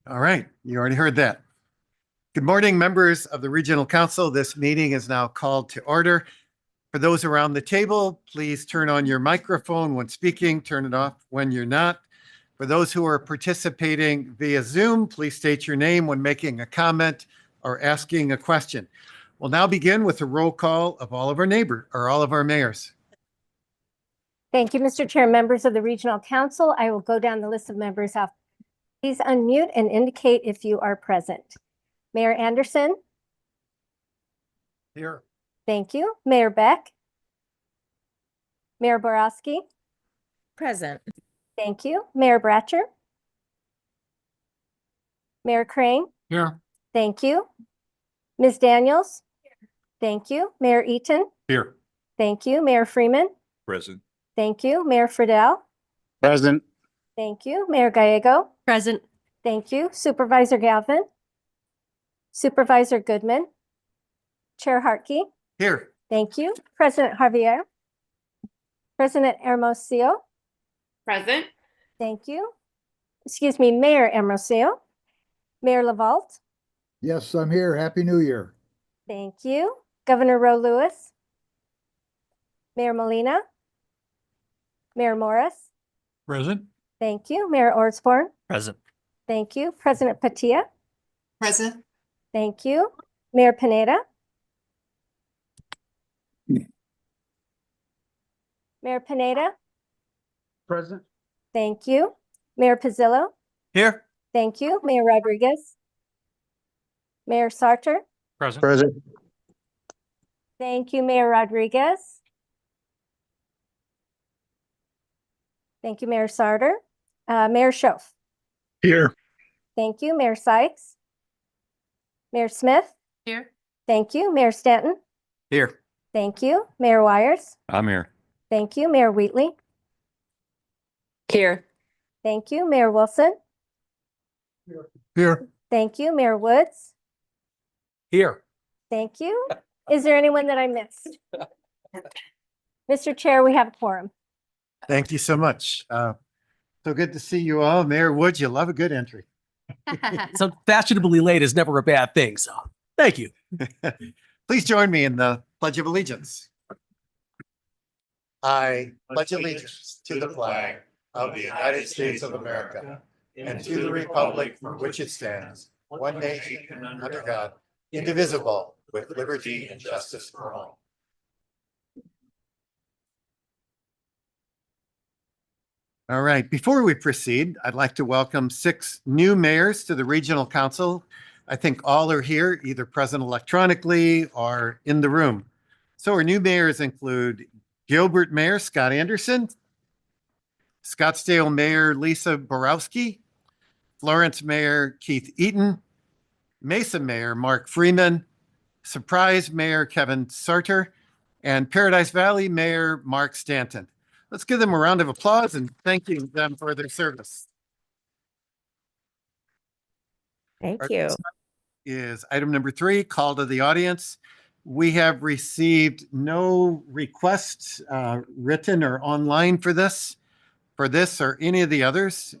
All right, you already heard that. Good morning, members of the Regional Council. This meeting is now called to order. For those around the table, please turn on your microphone when speaking, turn it off when you're not. For those who are participating via Zoom, please state your name when making a comment or asking a question. We'll now begin with a roll call of all of our mayors. Thank you, Mr. Chair. Members of the Regional Council, I will go down the list of members. Please unmute and indicate if you are present. Mayor Anderson? Here. Thank you. Mayor Beck? Mayor Borowski? Present. Thank you. Mayor Bratcher? Mayor Crane? Here. Thank you. Ms. Daniels? Thank you. Mayor Eaton? Here. Thank you. Mayor Freeman? Present. Thank you. Mayor Friedel? Present. Thank you. Mayor Gallego? Present. Thank you. Supervisor Galvin? Supervisor Goodman? Chair Hartke? Here. Thank you. President Javier? President Hermosillo? Present. Thank you. Excuse me, Mayor Hermosillo? Mayor LaVault? Yes, I'm here. Happy New Year. Thank you. Governor Roe Lewis? Mayor Molina? Mayor Morris? Present. Thank you. Mayor Ortsborn? Present. Thank you. President Patia? Present. Thank you. Mayor Pineda? Mayor Pineda? Present. Thank you. Mayor Pizzillo? Here. Thank you. Mayor Rodriguez? Mayor Sarter? Present. Present. Thank you, Mayor Rodriguez. Thank you, Mayor Sarter. Mayor Schoaf? Here. Thank you. Mayor Sykes? Mayor Smith? Here. Thank you. Mayor Stanton? Here. Thank you. Mayor Wires? I'm here. Thank you. Mayor Wheatley? Here. Thank you. Mayor Wilson? Here. Thank you. Mayor Woods? Here. Thank you. Is there anyone that I missed? Mr. Chair, we have a quorum. Thank you so much. So good to see you all. Mayor Woods, you love a good entry. So fashionably late is never a bad thing. So thank you. Please join me in the Pledge of Allegiance. I pledge allegiance to the flag of the United States of America and to the republic for which it stands, one nation under God, indivisible, with liberty and justice for all. All right, before we proceed, I'd like to welcome 6 new mayors to the Regional Council. I think all are here, either present electronically or in the room. So our new mayors include Gilbert Mayor Scott Anderson, Scottsdale Mayor Lisa Borowski, Florence Mayor Keith Eaton, Mesa Mayor Mark Freeman, Surprise Mayor Kevin Sarter, and Paradise Valley Mayor Mark Stanton. Let's give them a round of applause and thanking them for their service. Thank Our you. next is item number 3, call to the audience. We have received no requests written or online for this or any of the others.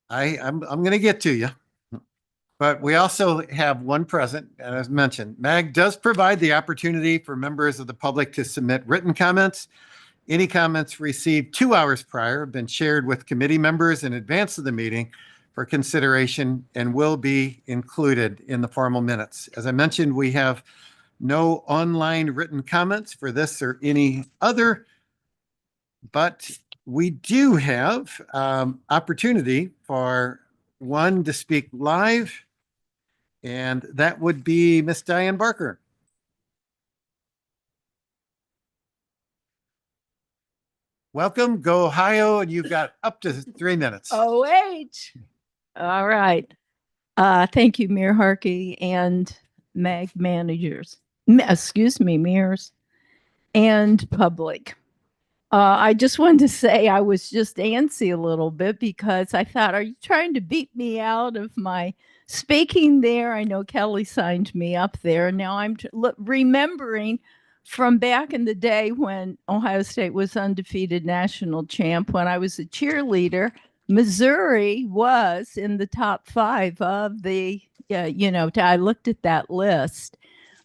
I'm going to get to you. But we also have one present, and as mentioned, MAG does provide the opportunity for members of the public to submit written comments. Any comments received 2 hours prior have been shared with committee members in advance of the meeting for consideration and will be included in the formal minutes. As I mentioned, we have no online written comments for this or any other, but we do have opportunity for one to speak live, and that would be Miss Diane Barker. Welcome, go Ohio, and you've got up to 3 minutes. OH. All right. Thank you, Mayor Hartke and MAG managers. Mayors and public. I just wanted to say I was just antsy a little bit because I thought, are you trying to beat me out of my speaking there? I know Kelly signed me up there. Now I'm remembering from back in the day when Ohio State was undefeated national champ, when I was a cheerleader, Missouri was in the top 5 of the, I looked at that list,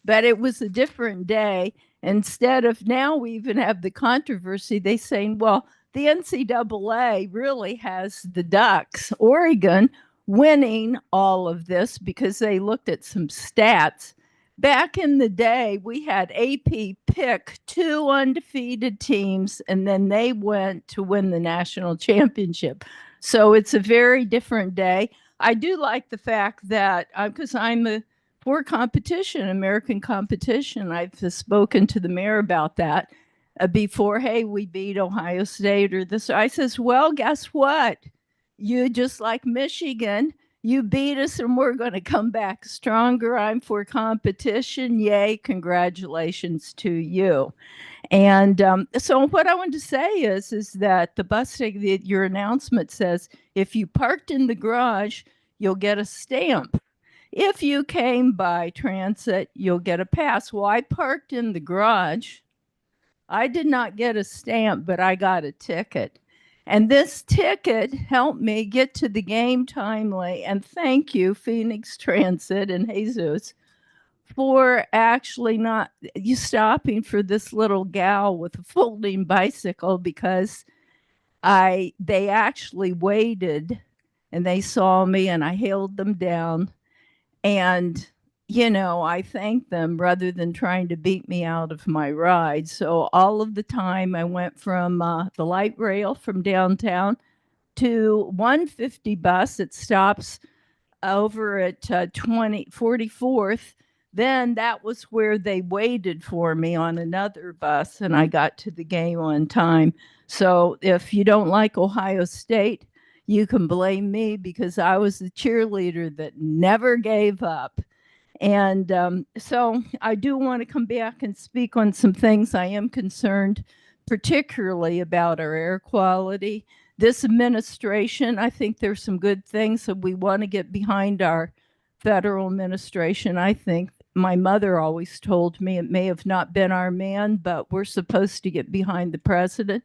but it was a different day. Instead of now, we even have the controversy. They saying, well, the NCAA really has the Ducks, Oregon, winning all of this because they looked at some stats. Back in the day, we had AP pick 2 undefeated teams, and then they went to win the national championship. So it's a very different day. I do like the fact that because I'm for competition, American competition, I've spoken to the mayor about that before. Hey, we beat Ohio State or this. I says, well, guess what? You just like Michigan, you beat us and we're going to come back stronger. I'm for competition. Yay. Congratulations to you. And so what I want to say is that the bus ticket, your announcement says, if you parked in the garage, you'll get a stamp. If you came by transit, you'll get a pass. Well, I parked in the garage. I did not get a stamp, but I got a ticket. And this ticket helped me get to the game timely. And thank you, Phoenix Transit and Jesus, for actually not you stopping for this little gal with a folding bicycle, because they actually waited and they saw me and I hailed them down. And, I thanked them rather than trying to beat me out of my ride. So all of the time I went from the light rail from downtown to 150 bus. It stops over at 44th. Then that was where they waited for me on another bus, and I got to the game on time. So if you don't like Ohio State, you can blame me, because I was the cheerleader that never gave up. And so I do want to come back and speak on some things. I am concerned particularly about our air quality. This administration, I think there's some good things that we want to get behind our federal administration. I think my mother always told me it may have not been our man, but we're supposed to get behind the president.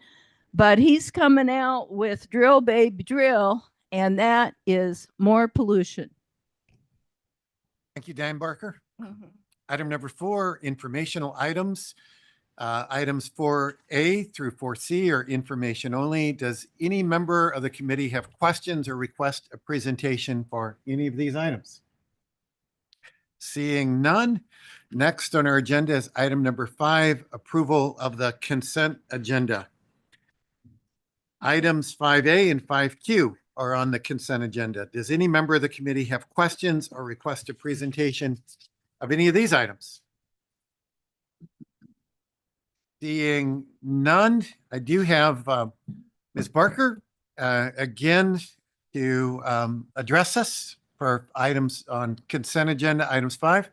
But he's coming out with drill, baby, drill, and that is more pollution. Thank you, Diane Barker. Item number 4, informational items. Items 4A through 4C are information only. Does any member of the committee have questions or request a presentation for any of these items? Seeing none. Next on our agenda is item number 5, approval of the consent agenda. Items 5A and 5Q are on the consent agenda. Does any member of the committee have questions or request a presentation of any of these items? Seeing none, I do have Ms. Barker again to address us for items on consent agenda, items 5.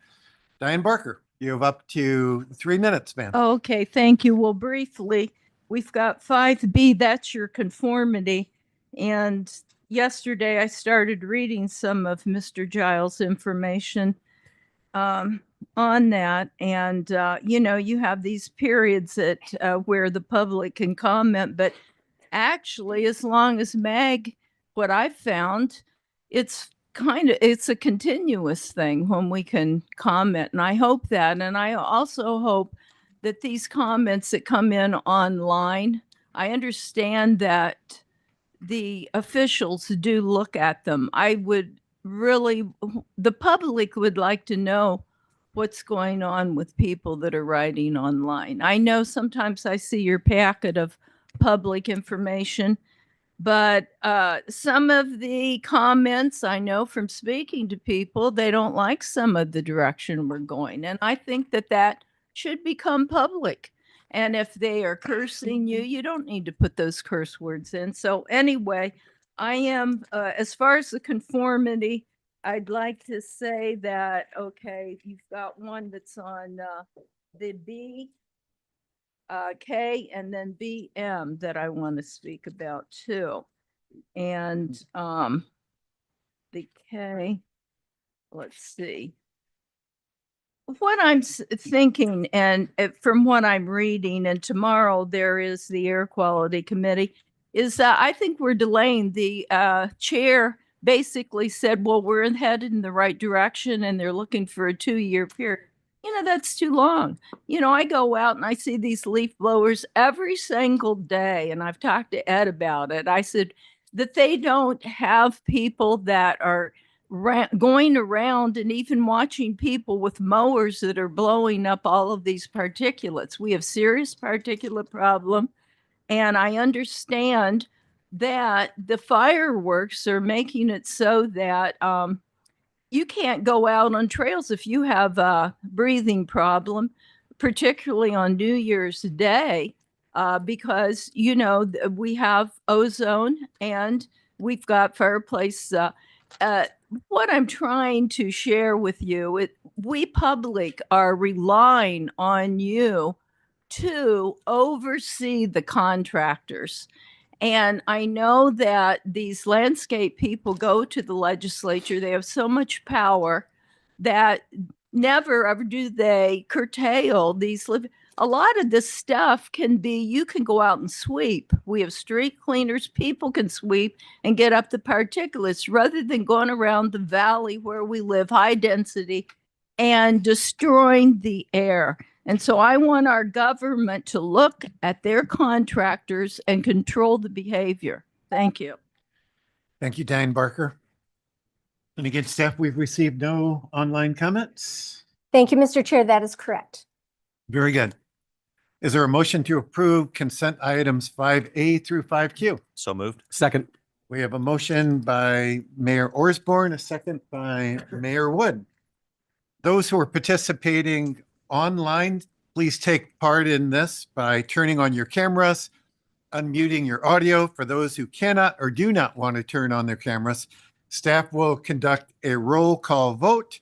Diane Barker, you have up to 3 minutes, ma'am. Okay, thank you. Well, briefly, we've got 5B, that's your conformity. And yesterday I started reading some of Mr. Giles' information on that. And, you have these periods that where the public can comment, but actually, as long as what I've found, it's a continuous thing when we can comment. And I hope that, and I also hope that these comments that come in online, I understand that the officials do look at them. The public would like to know what's going on with people that are writing online. I know sometimes I see your packet of public information, but some of the comments I know from speaking to people, they don't like some of the direction we're going. And I think that should become public. And if they are cursing you, you don't need to put those curse words in. So anyway, I am, as far as the conformity, I'd like to say that, okay, you've got one that's on the B, K, and then BM that I want to speak about too. And the K, let's see. What I'm thinking, and from what I'm reading, and tomorrow there is the Air Quality Committee, is I think we're delaying. The chair basically said, well, we're headed in the right direction and they're looking for a 2-year period. That's too long. I go out and I see these leaf blowers every single day, and I've talked to Ed about it. I said that they don't have people that are going around and even watching people with mowers that are blowing up all of these particulates. We have serious particulate problem, and I understand that the fireworks are making it so that you can't go out on trails if you have a breathing problem, particularly on New Year's Day, because, we have ozone and we've got fireplace. What I'm trying to share with you, we public are relying on you to oversee the contractors. And I know that these landscape people go to the legislature. They have so much power that never ever do they curtail these. A lot of this stuff you can go out and sweep. We have street cleaners. People can sweep and get up the particulates rather than going around the valley where we live, high density, and destroying the air. And so I want our government to look at their contractors and control the behavior. Thank you. Thank you, Diane Barker. And again, staff, we've received no online comments. Thank you, Mr. Chair. That is correct. Very good. Is there a motion to approve consent items 5A through 5Q? So moved. Second. We have a motion by Mayor Orsborn, a second by Mayor Wood. Those who are participating online, please take part in this by turning on your cameras, unmuting your audio. For those who cannot or do not want to turn on their cameras, staff will conduct a roll call vote.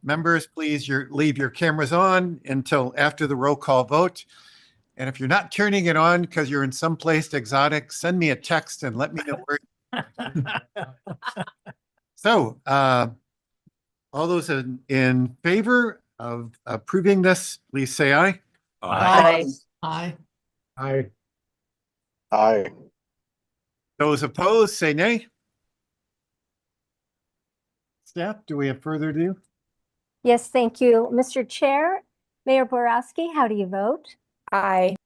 Members, please leave your cameras on until after the roll call vote. And if you're not turning it on because you're in some place exotic, send me a text and let me know where. So, all those in favor of approving this, please say aye. Aye. Aye. Aye. Those opposed, say nay. Staff, do we have further ado? Yes, thank you. Mr. Chair, Mayor Borowski, how do you vote? Aye.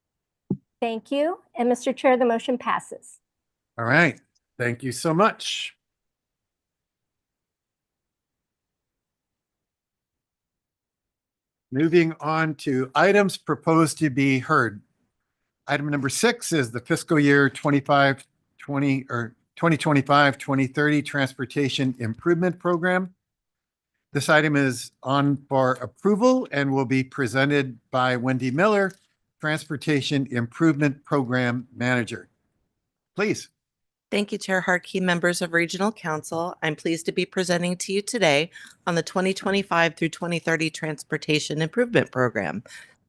Thank you. And Mr. Chair, the motion passes. All right. Thank you so much. Moving on to items proposed to be heard. Item number 6 is the fiscal year 2025-2030 Transportation Improvement Program. This item is on for approval and will be presented by Wendy Miller, Transportation Improvement Program Manager. Please. Thank you, Chair Harkey, members of Regional Council. I'm pleased to be presenting to you today on the 2025 through 2030 Transportation Improvement Program,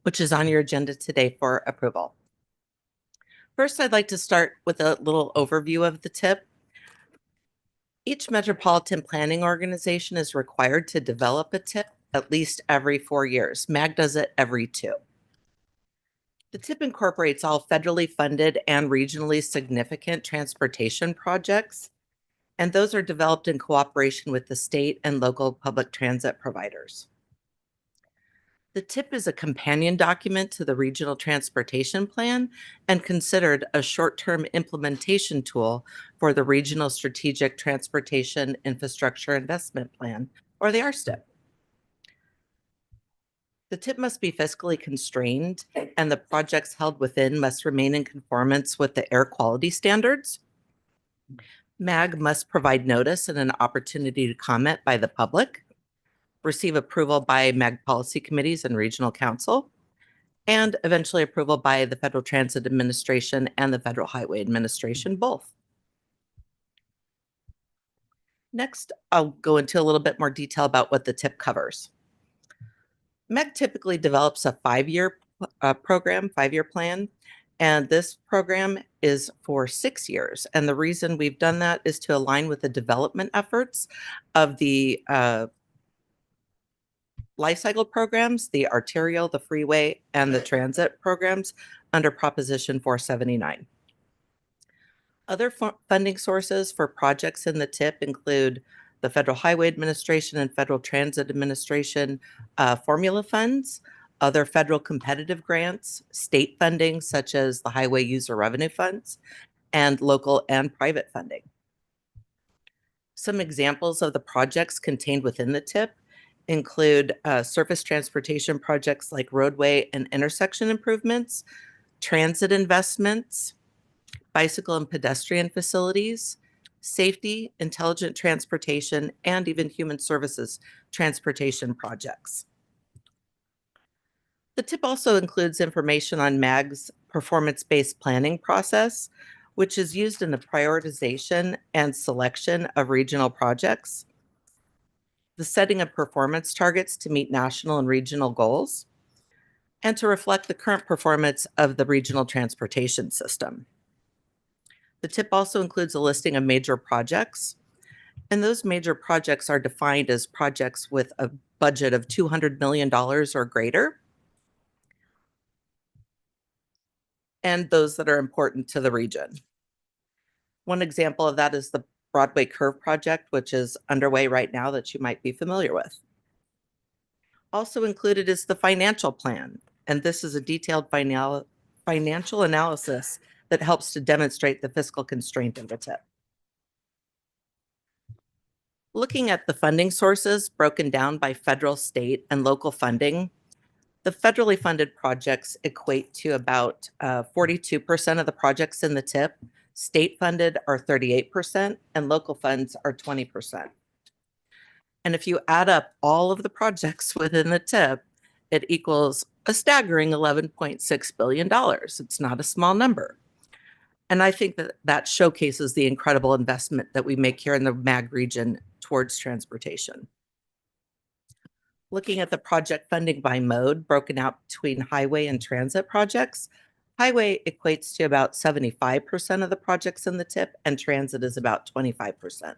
which is on your agenda today for approval. First, I'd like to start with a little overview of the TIP. Each metropolitan planning organization is required to develop a TIP at least every 4 years. MAG does it every 2. The TIP incorporates all federally funded and regionally significant transportation projects, and those are developed in cooperation with the state and local public transit providers. The TIP is a companion document to the Regional Transportation Plan and considered a short-term implementation tool for the Regional Strategic Transportation Infrastructure Investment Plan, or the RSTIP. The TIP must be fiscally constrained, and the projects held within must remain in conformance with the air quality standards. MAG must provide notice and an opportunity to comment by the public, receive approval by MAG policy committees and regional council, and eventually approval by the Federal Transit Administration and the Federal Highway Administration, both. Next, I'll go into a little bit more detail about what the TIP covers. MEC typically develops a 5-year program, 5-year plan, and this program is for 6 years. And the reason we've done that is to align with the development efforts of the life cycle programs, the arterial, the freeway, and the transit programs under Proposition 479. Other funding sources for projects in the TIP include the Federal Highway Administration and Federal Transit Administration formula funds, other federal competitive grants, state funding such as the Highway User Revenue Funds, and local and private funding. Some examples of the projects contained within the TIP include surface transportation projects like roadway and intersection improvements, transit investments, bicycle and pedestrian facilities, safety, intelligent transportation, and even human services transportation projects. The TIP also includes information on MAG's performance-based planning process, which is used in the prioritization and selection of regional projects, the setting of performance targets to meet national and regional goals, and to reflect the current performance of the regional transportation system. The TIP also includes a listing of major projects, and those major projects are defined as projects with a budget of $200 million or greater, and those that are important to the region. One example of that is the Broadway Curve project, which is underway right now that you might be familiar with. Also included is the financial plan, and this is a detailed financial analysis that helps to demonstrate the fiscal constraint of the TIP. Looking at the funding sources broken down by federal, state, and local funding, the federally funded projects equate to about 42% of the projects in the TIP. State funded are 38%, and local funds are 20%. And if you add up all of the projects within the TIP, it equals a staggering $11.6 billion. It's not a small number. And I think that that showcases the incredible investment that we make here in the MAG region towards transportation. Looking at the project funding by mode broken out between highway and transit projects, highway equates to about 75% of the projects in the TIP, and transit is about 25%.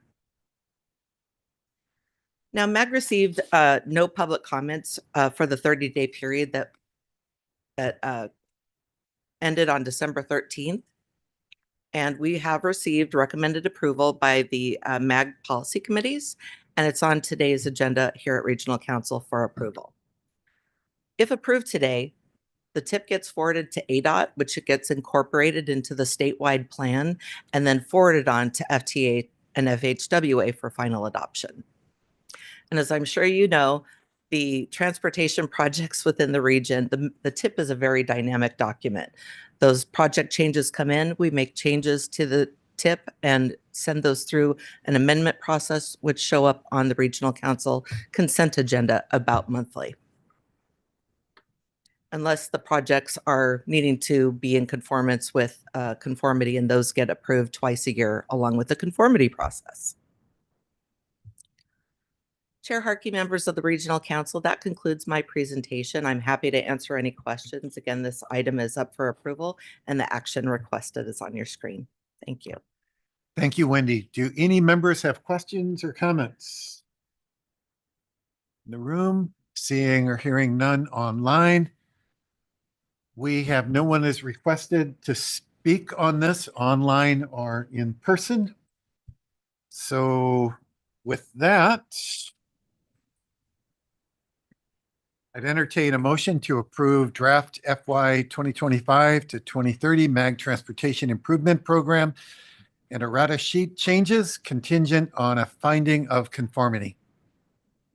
Now, MAG received no public comments for the 30-day period that ended on December 13th. And we have received recommended approval by the MAG policy committees, and it's on today's agenda here at Regional Council for approval. If approved today, the TIP gets forwarded to ADOT, which it gets incorporated into the statewide plan, and then forwarded on to FTA and FHWA for final adoption. And as I'm sure you know, the transportation projects within the region, the TIP is a very dynamic document. Those project changes come in, we make changes to the TIP and send those through an amendment process, which show up on the Regional Council consent agenda about monthly. Unless the projects are needing to be in conformance with conformity, and those get approved twice a year along with the conformity process. Chair Harkey, members of the Regional Council, that concludes my presentation. I'm happy to answer any questions. Again, this item is up for approval and the action requested is on your screen. Thank you. Thank you, Wendy. Do any members have questions or comments? In the room, seeing or hearing none online. We have no one is requested to speak on this online or in person. So with that, I'd entertain a motion to approve draft FY 2025 to 2030 MAG Transportation Improvement Program and errata sheet changes contingent on a finding of conformity.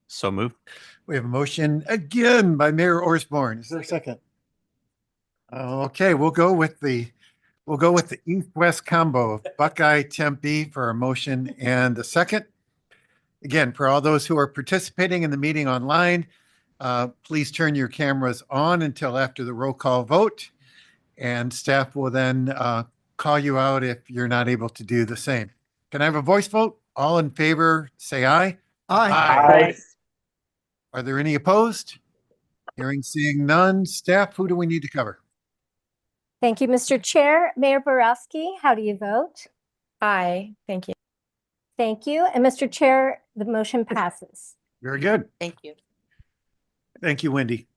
So moved. We have a motion again by Mayor Osborne. Is there a second? Okay, we'll go with the east-west combo of Buckeye Tempe for a motion and a second. Again, for all those who are participating in the meeting online, please turn your cameras on until after the roll call vote, and staff will then call you out if you're not able to do the same. Can I have a voice vote? All in favor, say aye. Aye. Are there any opposed? Hearing, seeing none. Staff, who do we need to cover? Thank you, Mr. Chair. Mayor Borowski, how do you vote? Aye. Thank you. Thank you. And Mr. Chair, the motion passes. Very good. Thank you. Thank you, Wendy.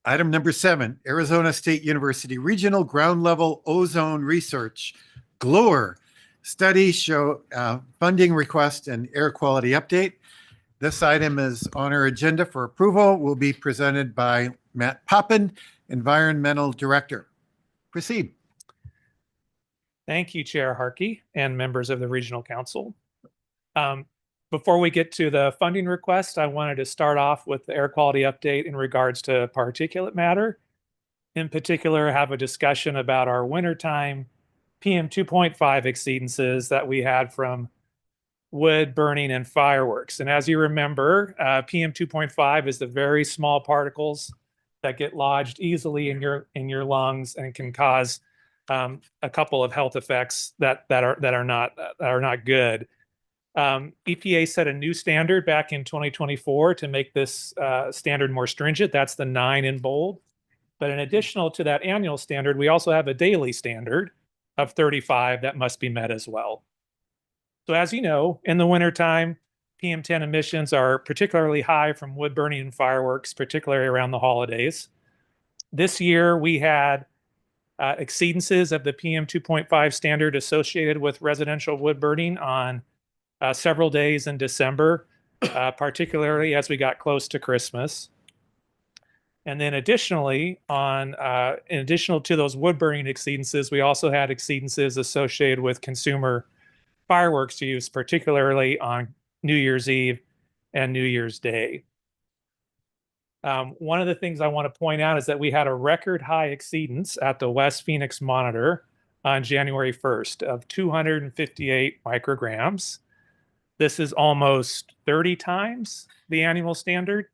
Item number 7, Arizona State University Regional Ground Level Ozone Research GLORE study show funding request and air quality update. This item is on our agenda for approval. Will be presented by Matt Poppin, Environmental Director. Proceed. Thank you, Chair Harkey and members of the Regional Council. Before we get to the funding request, I wanted to start off with the air quality update in regards to particulate matter. In particular, have a discussion about our wintertime PM 2.5 exceedances that we had from wood burning and fireworks. And as you remember, PM 2.5 is the very small particles that get lodged easily in your lungs and can cause a couple of health effects that are not good. EPA set a new standard back in 2024 to make this standard more stringent. That's the 9 in bold. But in addition to that annual standard, we also have a daily standard of 35 that must be met as well. So as you know, in the wintertime, PM10 emissions are particularly high from wood burning and fireworks, particularly around the holidays. This year, we had exceedances of the PM 2.5 standard associated with residential wood burning on several days in December, particularly as we got close to Christmas. And then additionally, in addition to those wood burning exceedances, we also had exceedances associated with consumer fireworks use, particularly on New Year's Eve and New Year's Day. One of the things I want to point out is that we had a record high exceedance at the West Phoenix Monitor on January 1st of 258 micrograms. This is almost 30 times the annual standard.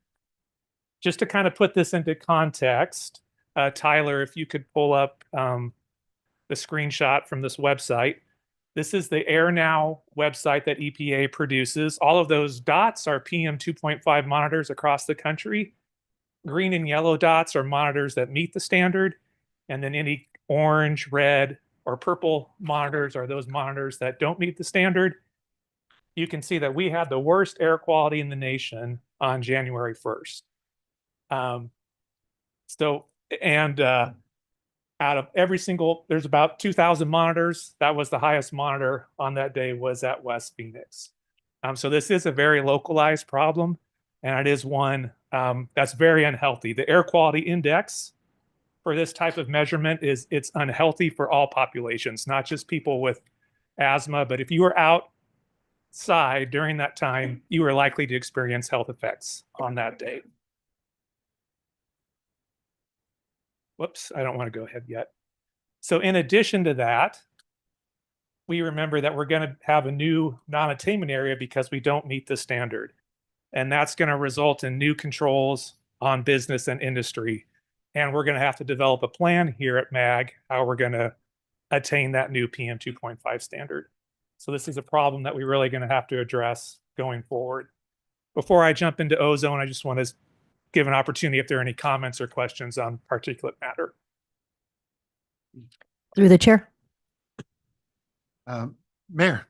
Just to kind of put this into context, Tyler, if you could pull up the screenshot from this website. This is the AirNow website that EPA produces. All of those dots are PM 2.5 monitors across the country. Green and yellow dots are monitors that meet the standard. And then any orange, red, or purple monitors are those monitors that don't meet the standard. You can see that we had the worst air quality in the nation on January 1st. Out of every single, there's about 2,000 monitors. That was the highest monitor on that day was at West Phoenix. So this is a very localized problem, and it is one that's very unhealthy. The air quality index for this type of measurement it's unhealthy for all populations, not just people with asthma, but if you were outside during that time, you were likely to experience health effects on that day. Whoops, I don't want to go ahead yet. So in addition to that, we remember that we're going to have a new non-attainment area because we don't meet the standard. And that's going to result in new controls on business and industry. And we're going to have to develop a plan here at MAG, how we're going to attain that new PM 2.5 standard. So this is a problem that we're really going to have to address going forward. Before I jump into ozone, I just want to give an opportunity if there are any comments or questions on particulate matter. Through the chair. Mayor.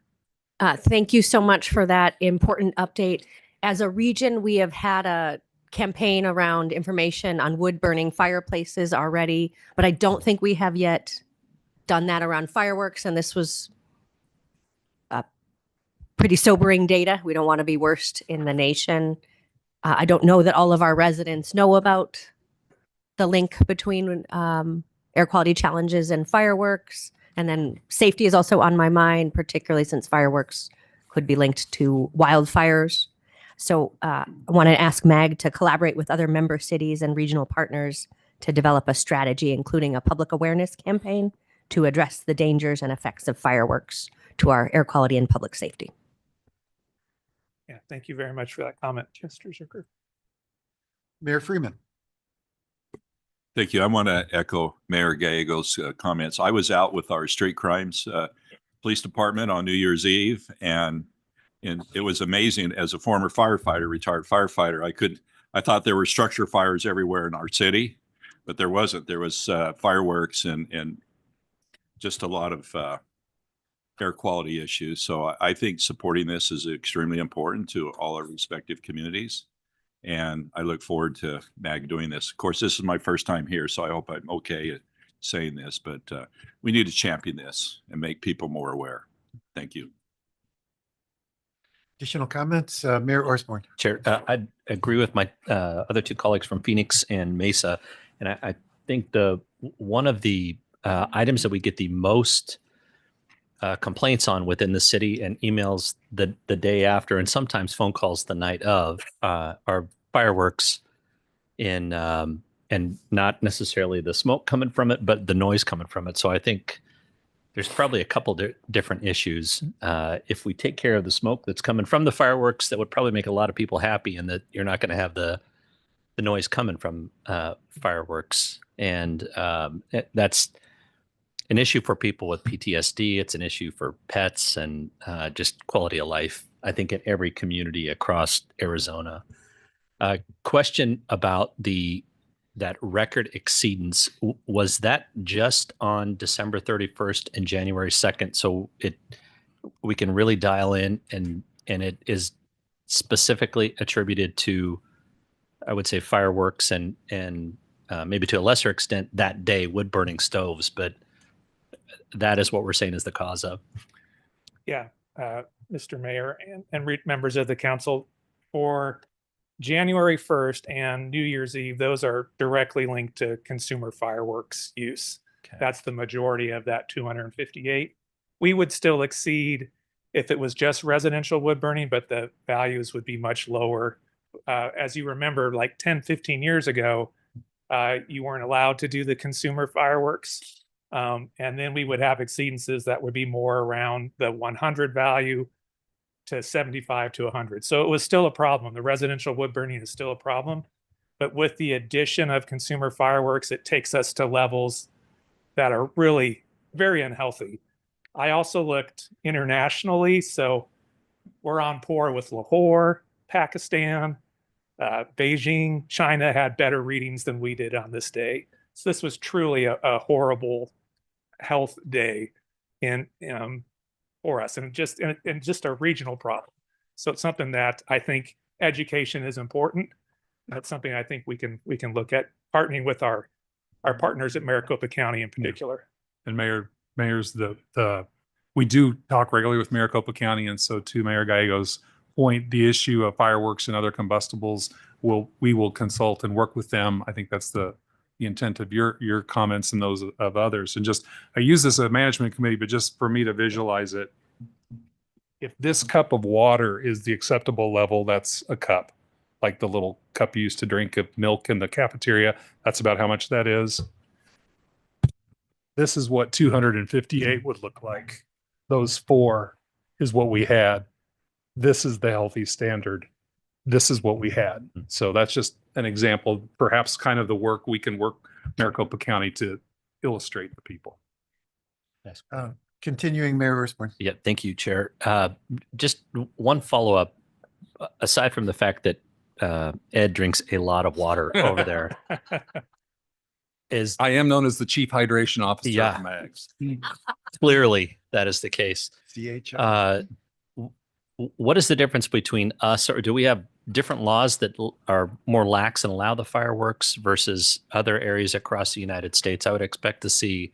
Thank you so much for that important update. As a region, we have had a campaign around information on wood burning fireplaces already, but I don't think we have yet done that around fireworks. And this was pretty sobering data. We don't want to be worst in the nation. I don't know that all of our residents know about the link between air quality challenges and fireworks. And then safety is also on my mind, particularly since fireworks could be linked to wildfires. So I want to ask MAG to collaborate with other member cities and regional partners to develop a strategy, including a public awareness campaign to address the dangers and effects of fireworks to our air quality and public safety. Yeah, thank you very much for that comment, Mr. Zucker. Mayor Freeman. Thank you. I want to echo Mayor Gallego's comments. I was out with our street crimes police department on New Year's Eve, and it was amazing. As a former firefighter, retired firefighter, I thought there were structure fires everywhere in our city, but there wasn't. There was fireworks and just a lot of air quality issues. So I think supporting this is extremely important to all our respective communities. And I look forward to MAG doing this. Of course, this is my first time here, so I hope I'm okay saying this, but we need to champion this and make people more aware. Thank you. Additional comments, Mayor Osborne. Chair, I agree with my other two colleagues from Phoenix and Mesa. And I think one of the items that we get the most complaints on within the city and emails the day after, and sometimes phone calls the night of, are fireworks in and not necessarily the smoke coming from it, but the noise coming from it. So I think there's probably a couple different issues. If we take care of the smoke that's coming from the fireworks, that would probably make a lot of people happy, and that you're not going to have the noise coming from fireworks. And that's an issue for people with PTSD. It's an issue for pets and just quality of life, I think, in every community across Arizona. Question about that record exceedance. Was that just on December 31st and January 2nd? So we can really dial in, and it is specifically attributed to, I would say, fireworks and maybe to a lesser extent that day, wood burning stoves, but that is what we're saying is the cause of. Yeah, Mr. Mayor and members of the council, for January 1st and New Year's Eve, those are directly linked to consumer fireworks use. Okay. That's the majority of that 258. We would still exceed if it was just residential wood burning, but the values would be much lower. As you remember, like 10, 15 years ago, you weren't allowed to do the consumer fireworks. And then we would have exceedances that would be more around the 100 value to 75 to 100. So it was still a problem. The residential wood burning is still a problem. But with the addition of consumer fireworks, it takes us to levels that are really very unhealthy. I also looked internationally. So we're on par with Lahore, Pakistan, Beijing. China had better readings than we did on this day. So this was truly a horrible health day for us, and just a regional problem. So it's something that I think education is important. That's something I think we can look at partnering with our partners at Maricopa County in particular. And mayors, we do talk regularly with Maricopa County, and so to Mayor Gallego's point, the issue of fireworks and other combustibles, we will consult and work with them. I think that's the intent of your comments and those of others. And just, I use this as a management committee, but just for me to visualize it, if this cup of water is the acceptable level, that's a cup, like the little cup you used to drink of milk in the cafeteria. That's about how much that is. This is what 258 would look like. Those four is what we had. This is the healthy standard. This is what we had. So that's just an example, perhaps kind of the work we can work Maricopa County to illustrate the people. Yes. Continuing, Mayor Osborne. Yeah, thank you, Chair. Just one follow-up, aside from the fact that Ed drinks a lot of water over there. I am known as the Chief Hydration Officer Yeah. of MAGS. Clearly, that is the case. CHI. What is the difference between us, or do we have different laws that are more lax and allow the fireworks versus other areas across the United States? I would expect to see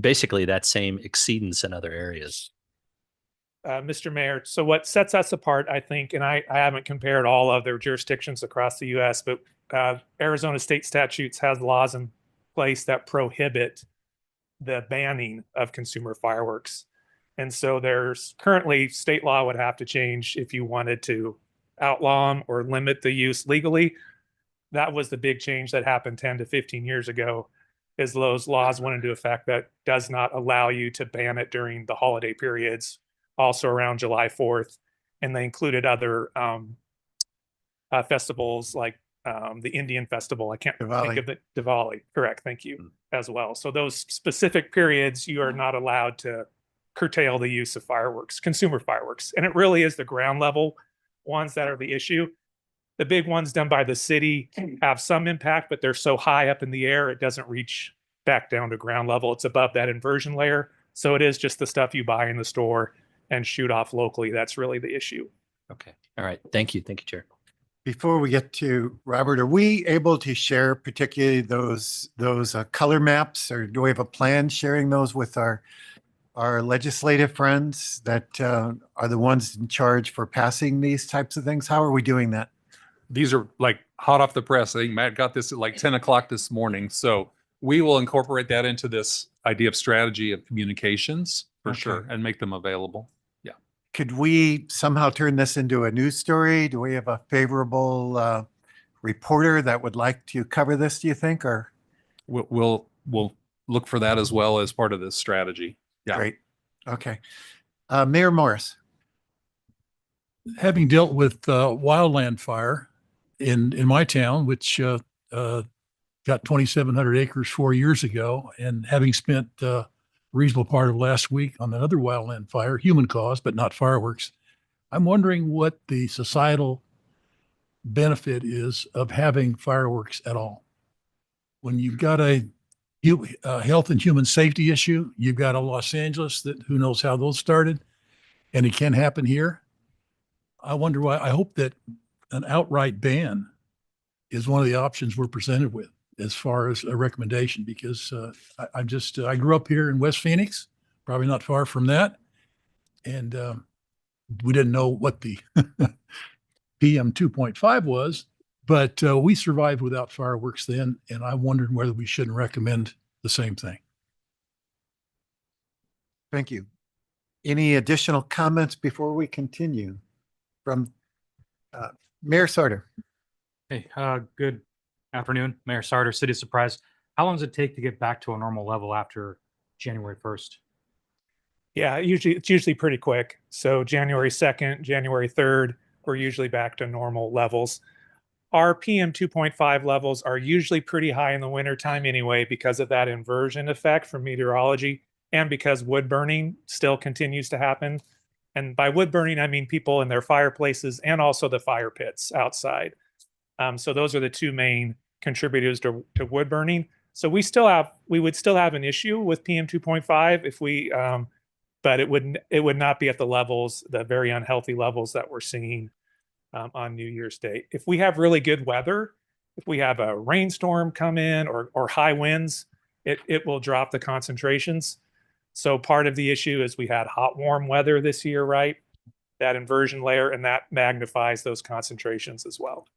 basically that same exceedance in other areas. Mr. Mayor, so what sets us apart, I think, and I haven't compared all other jurisdictions across the U.S., but Arizona state statutes has laws in place that prohibit the banning of consumer fireworks. And so there's currently state law would have to change if you wanted to outlaw them or limit the use legally. That was the big change that happened 10 to 15 years ago, is those laws went into effect that does not allow you to ban it during the holiday periods, also around July 4th. And they included other festivals like the Indian festival. I can't think of it. Diwali, correct. Thank you, as well. So those specific periods, you are not allowed to curtail the use of fireworks, consumer fireworks. And it really is the ground level ones that are the issue. The big ones done by the city have some impact, but they're so high up in the air, it doesn't reach back down to ground level. It's above that inversion layer. So it is just the stuff you buy in the store and shoot off locally. That's really the issue. Okay. All right. Thank you. Thank you, Chair. Before we get to Robert, are we able to share particularly those color maps, or do we have a plan sharing those with our legislative friends that are the ones in charge for passing these types of things? How are we doing that? These are like hot off the press. I think Matt got this at like 10 o'clock this morning. So we will incorporate that into this idea of strategy of communications for Okay. sure and make them available. Could we somehow turn this into a news story? Do we have a favorable reporter that would like to cover this, do you think, or? We'll look for that as well as part of this strategy. Yeah. Great. Okay. Mayor Morris. Having dealt with wildland fire in my town, which got 2,700 acres 4 years ago, and having spent a reasonable part of last week on another wildland fire, human caused, but not fireworks, I'm wondering what the societal benefit is of having fireworks at all. When you've got a health and human safety issue, you've got a Los Angeles that who knows how those started, and it can happen here. I wonder why. I hope that an outright ban is one of the options we're presented with as far as a recommendation, because I grew up here in West Phoenix, probably not far from that. And we didn't know what the PM 2.5 was, but we survived without fireworks then. And I wondered whether we shouldn't recommend the same thing. Thank you. Any additional comments before we continue from Mayor Sarter? Hey, good afternoon, Mayor Sarter, City of Surprise. How long does it take to get back to a normal level after January 1st? Yeah, it's usually pretty quick. So January 2nd, January 3rd, we're usually back to normal levels. Our PM 2.5 levels are usually pretty high in the wintertime anyway, because of that inversion effect from meteorology, and because wood burning still continues to happen. And by wood burning, I mean people in their fireplaces and also the fire pits outside. So those are the two main contributors to wood burning. So we would still have an issue with PM 2.5 if we, but it would not be at the levels, the very unhealthy levels that we're seeing on New Year's Day. If we have really good weather, if we have a rainstorm come in or high winds, it will drop the concentrations. So part of the issue is we had hot, warm weather this year, right? That inversion layer, and that magnifies those concentrations as well.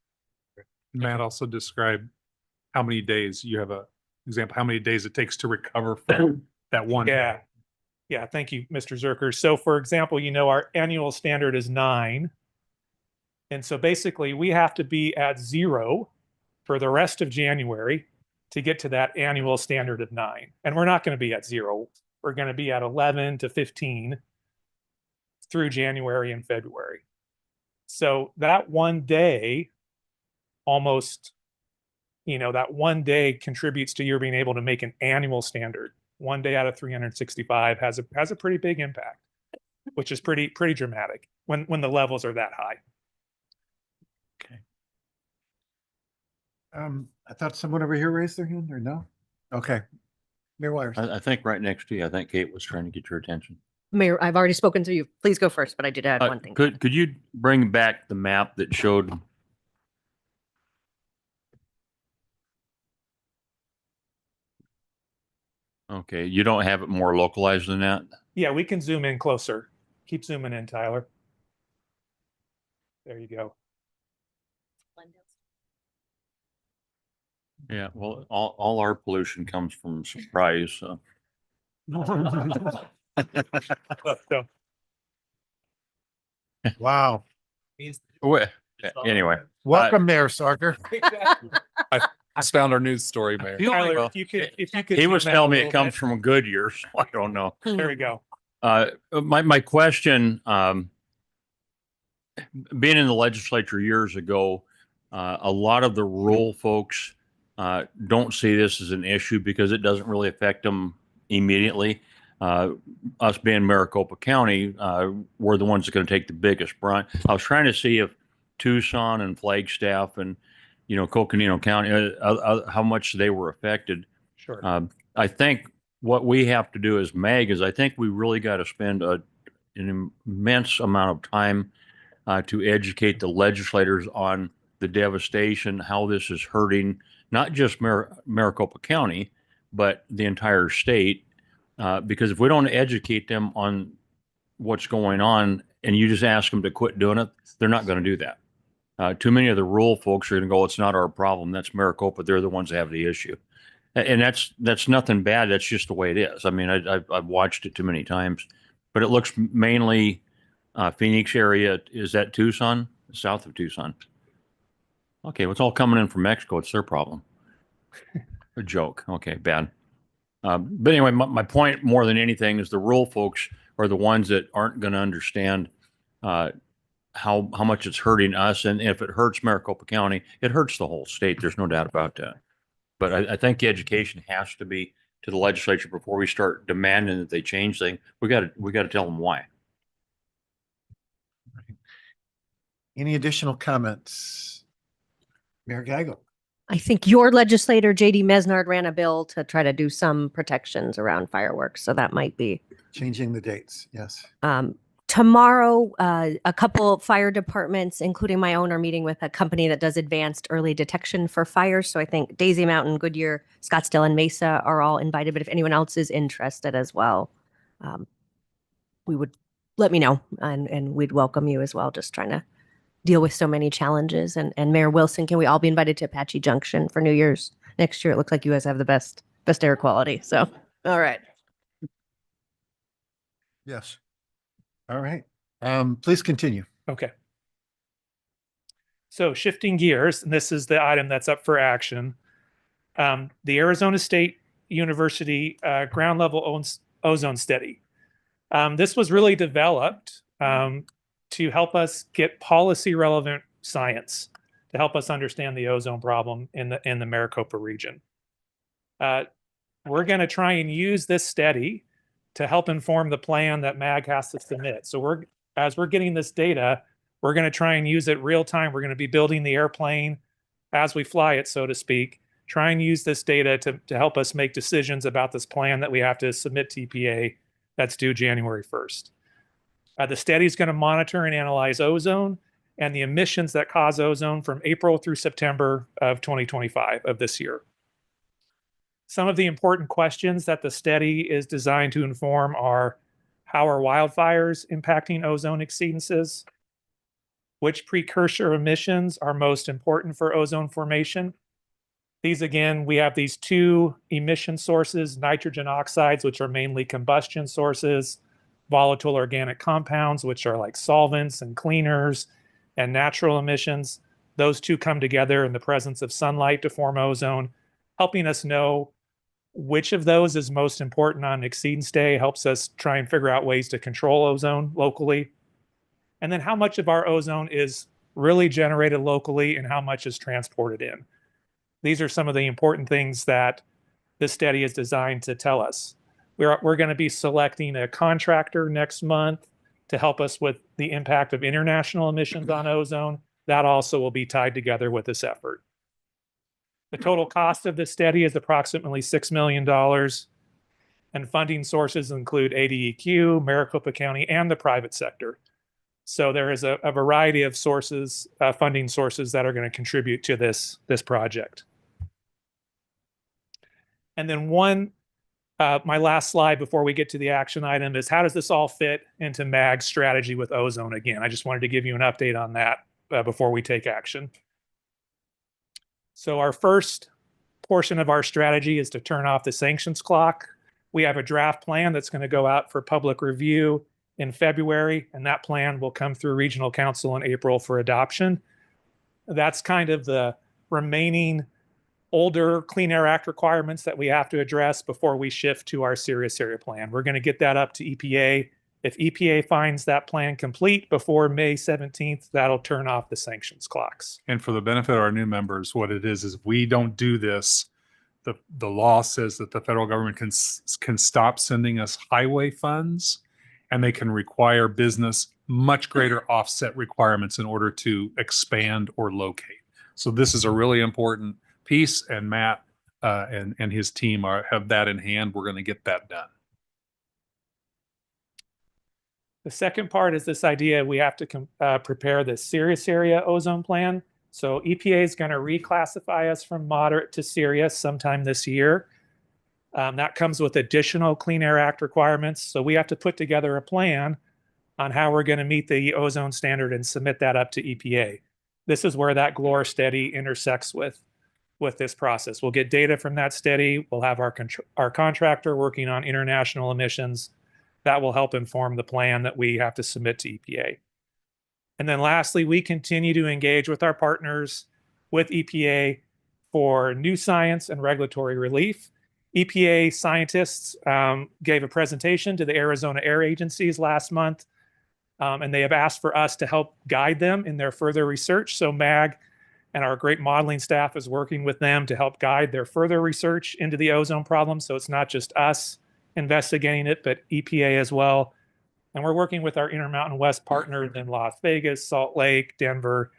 Matt also described how many days you have a example, how many days it takes to recover from that one. Yeah. Yeah. Thank you, Mr. Zerker. So for example, our annual standard is 9. And so basically we have to be at 0 for the rest of January to get to that annual standard of 9. And we're not going to be at 0. We're going to be at 11 to 15 through January and February. So that one day almost, that one day contributes to your being able to make an annual standard. One day out of 365 has a pretty big impact, which is pretty dramatic when the levels are that high. Okay. I thought someone over here raised their hand, or no? Okay. Mayor Wires. I think right next to you, I think Kate was trying to get your attention. Mayor, I've already spoken to you. Please go first, but I did add one thing. Could you bring back the map that showed? Okay, you don't have it more localized than that? Yeah, we can zoom in closer. Keep zooming in, Tyler. There you go. Yeah, well, all our pollution comes from Surprise, so. Wow. Well, anyway. Welcome, Mayor Sarker. I found our news story, Mayor. Tyler, Well, if you could he was zoom out telling a me little it comes bit. from Goodyear, so I don't know. There we go. My question, being in the legislature years ago, a lot of the rural folks don't see this as an issue because it doesn't really affect them immediately. Us being Maricopa County, we're the ones that are going to take the biggest brunt. I was trying to see if Tucson and Flagstaff and Coconino County, how much they were affected. Sure. I think what we have to do as MAG is I think we really got to spend an immense amount of time to educate the legislators on the devastation, how this is hurting not just Maricopa County, but the entire state. Because if we don't educate them on what's going on and you just ask them to quit doing it, they're not going to do that. Too many of the rural folks are going to go, it's not our problem. That's Maricopa. They're the ones that have the issue. And that's nothing bad. That's just the way it is. I mean, I've watched it too many times, but it looks mainly Phoenix area. Is that Tucson? South of Tucson. Okay, well, it's all coming in from Mexico. It's their problem. A joke. Okay, bad. But anyway, my point more than anything is the rural folks are the ones that aren't going to understand how much it's hurting us. And if it hurts Maricopa County, it hurts the whole state. There's no doubt about that. But I think the education has to be to the legislature before we start demanding that they change things. We got to tell them why. Any additional comments? Mayor Geigle. I think your legislator, JD Mesnard, ran a bill to try to do some protections around fireworks. So that might be Changing the dates, yes. tomorrow. A couple fire departments, including my own, are meeting with a company that does advanced early detection for fires. So I think Daisy Mountain, Goodyear, Scottsdale, and Mesa are all invited. But if anyone else is interested as well, we would let me know, and we'd welcome you as well. Just trying to deal with so many challenges. And Mayor Wilson, can we all be invited to Apache Junction for New Year's next year? It looks like you guys have the best air quality. So, all right. Yes. All right. Please continue. Okay. So shifting gears, and this is the item that's up for action. The Arizona State University ground level ozone study. This was really developed to help us get policy relevant science to help us understand the ozone problem in the Maricopa region. We're going to try and use this study to help inform the plan that MAG has to submit. So as we're getting this data, we're going to try and use it real time. We're going to be building the airplane as we fly it, so to speak. Try and use this data to help us make decisions about this plan that we have to submit to EPA that's due January 1st. The study is going to monitor and analyze ozone and the emissions that cause ozone from April through September of 2025 of this year. Some of the important questions that the study is designed to inform are: how are wildfires impacting ozone exceedances? Which precursor emissions are most important for ozone formation? These, again, we have these two emission sources: nitrogen oxides, which are mainly combustion sources, volatile organic compounds, which are like solvents and cleaners, and natural emissions. Those two come together in the presence of sunlight to form ozone. Helping us know which of those is most important on exceedance day helps us try and figure out ways to control ozone locally. And then how much of our ozone is really generated locally and how much is transported in. These are some of the important things that this study is designed to tell us. We're going to be selecting a contractor next month to help us with the impact of international emissions on ozone. That also will be tied together with this effort. The total cost of this study is approximately $6 million, and funding sources include ADEQ, Maricopa County, and the private sector. So there is a variety of sources, funding sources that are going to contribute to this project. And then my last slide before we get to the action item is: how does this all fit into MAG's strategy with ozone? Again, I just wanted to give you an update on that before we take action. So our first portion of our strategy is to turn off the sanctions clock. We have a draft plan that's going to go out for public review in February, and that plan will come through Regional Council in April for adoption. That's kind of the remaining older Clean Air Act requirements that we have to address before we shift to our serious area plan. We're going to get that up to EPA. If EPA finds that plan complete before May 17th, that'll turn off the sanctions clocks. And for the benefit of our new members, what it is if we don't do this, the law says that the federal government can stop sending us highway funds, and they can require business much greater offset requirements in order to expand or locate. So this is a really important piece, and Matt and his team have that in hand. We're going to get that done. The second part is this idea we have to prepare the serious area ozone plan. So EPA is going to reclassify us from moderate to serious sometime this year. That comes with additional Clean Air Act requirements. So we have to put together a plan on how we're going to meet the ozone standard and submit that up to EPA. This is where that GLOR study intersects with this process. We'll get data from that study. We'll have our contractor working on international emissions. That will help inform the plan that we have to submit to EPA. And then lastly, we continue to engage with our partners with EPA for new science and regulatory relief. EPA scientists gave a presentation to the Arizona Air Agencies last month, and they have asked for us to help guide them in their further research. So MAG and our great modeling staff is working with them to help guide their further research into the ozone problem. So it's not just us investigating it, but EPA as well. And we're working with our Intermountain West partners in Las Vegas, Salt Lake, Denver.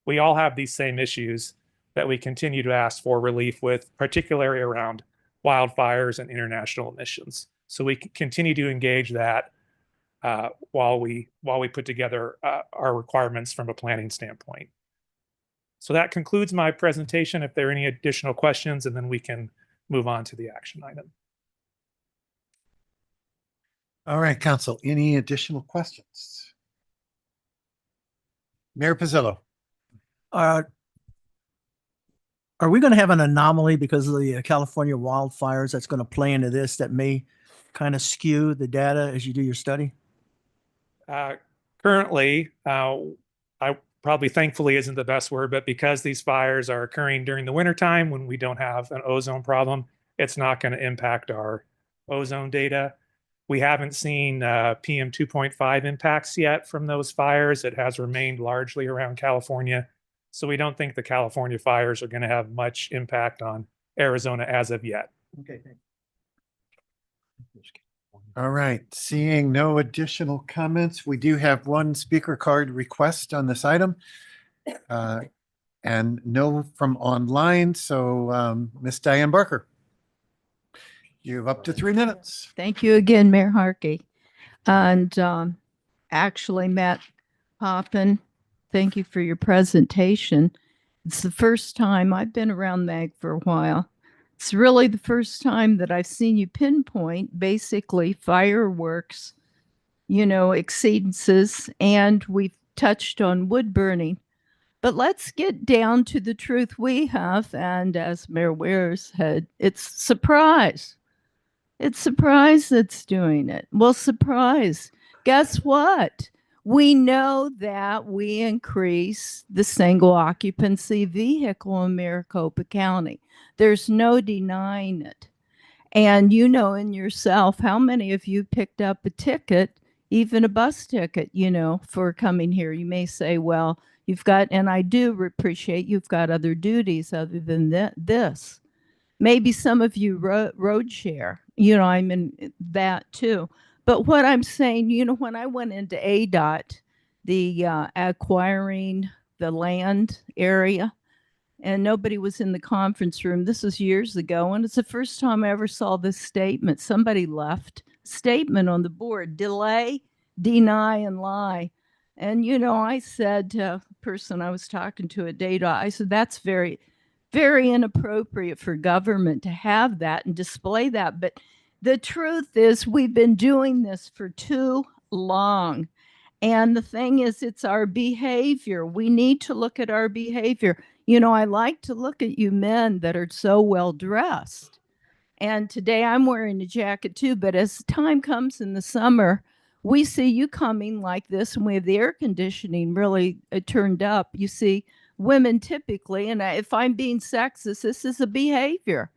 We all have these same issues that we continue to ask for relief with, particularly around wildfires and international emissions. So we continue to engage that while we put together our requirements from a planning standpoint. So that concludes my presentation. If there are any additional questions, and then we can move on to the action item. All right, Council, any additional questions? Mayor Pizzillo. Are we going to have an anomaly because of the California wildfires that's going to play into this that may kind of skew the data as you do your study? Currently, I probably thankfully isn't the best word, but because these fires are occurring during the wintertime when we don't have an ozone problem, it's not going to impact our ozone data. We haven't seen PM 2.5 impacts yet from those fires. It has remained largely around California. So we don't think the California fires are going to have much impact on Arizona as of yet. Okay, thank you. All right, seeing no additional comments, we do have one speaker card request on this item. And no from online. So Ms. Diane Barker, you have up to 3 minutes. Thank you again, Mayor Harkey. And actually, Matt Poppin, thank you for your presentation. It's the first time I've been around MAG for a while. It's really the first time that I've seen you pinpoint basically fireworks, exceedances, and we've touched on wood burning. But let's get down to the truth we have. And as Mayor Ware said, it's surprise. It's surprise that's doing it. Well, surprise. Guess what? We know that we increase the single occupancy vehicle in Maricopa County. There's no denying it. And you know in yourself, how many of you picked up a ticket, even a bus ticket, for coming here? You may say, well, you've got, and I do appreciate you've got other duties other than this. Maybe some of you road share, I'm in that too. But what I'm saying, when I went into ADOT, the acquiring the land area, and nobody was in the conference room. This was years ago, and it's the first time I ever saw this statement. Somebody left statement on the board: delay, deny, and lie. And I said to a person I was talking to at ADOT, I said, that's very, very inappropriate for government to have that and display that. But the truth is, we've been doing this for too long. And the thing is, it's our behavior. We need to look at our behavior. I like to look at you men that are so well dressed. And today I'm wearing a jacket too. But as time comes in the summer, we see you coming like this, and we have the air conditioning really turned up. You see women typically, and if I'm being sexist, this is a behavior.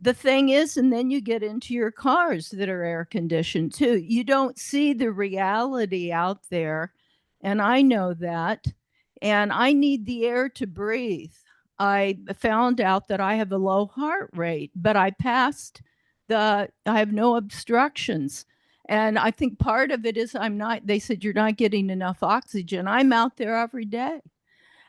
The thing is, and then you get into your cars that are air conditioned too. You don't see the reality out there. And I know that. And I need the air to breathe. I found out that I have a low heart rate, but I have no obstructions. And I think part of it is they said, you're not getting enough oxygen. I'm out there every day.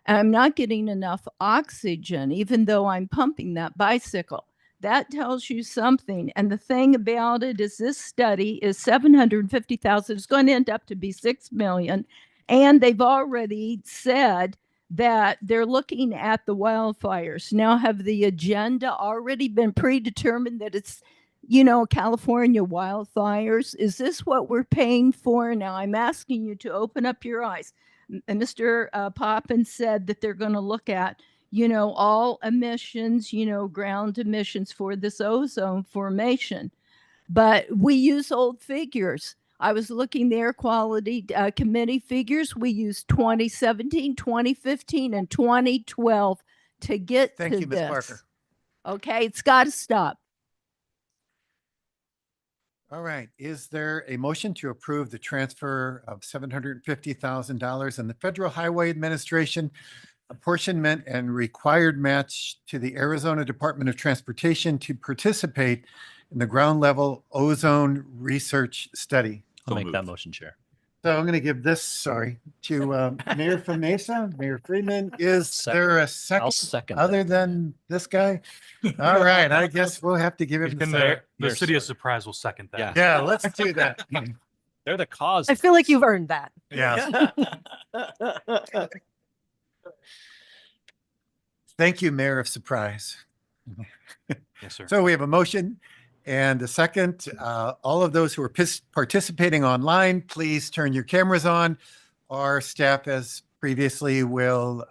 I'm not getting enough oxygen, even though I'm pumping that bicycle. That tells you something. And the thing about it is this study is 750,000. It's going to end up to be 6 million. And they've already said that they're looking at the wildfires. Now, have the agenda already been predetermined that it's, California wildfires? Is this what we're paying for? Now, I'm asking you to open up your eyes. And Mr. Poppins said that they're going to look at, all emissions, ground emissions for this ozone formation. But we use old figures. I was looking the air quality committee figures. We used 2017, 2015, and 2012 to get Thank to you, Ms. this. Parker. Okay, it's got to stop. All right. Is there a motion to approve the transfer of $750,000 in the Federal Highway Administration apportionment and required match to the Arizona Department of Transportation to participate in the ground level ozone research study? I'll make that motion, Chair. So I'm going to give this, to Mayor from Mesa, Mayor Freeman. Is there a second? I'll second other than this guy? All right. I guess we'll have to give him the Can second. the city of Surprise will second that. Yeah, let's do that. They're the cause. I feel like you've earned that. Yeah. Thank you, Mayor of Surprise. Yes, sir. So we have a motion and a second. All of those who are participating online, please turn your cameras on. Our staff, as previously, will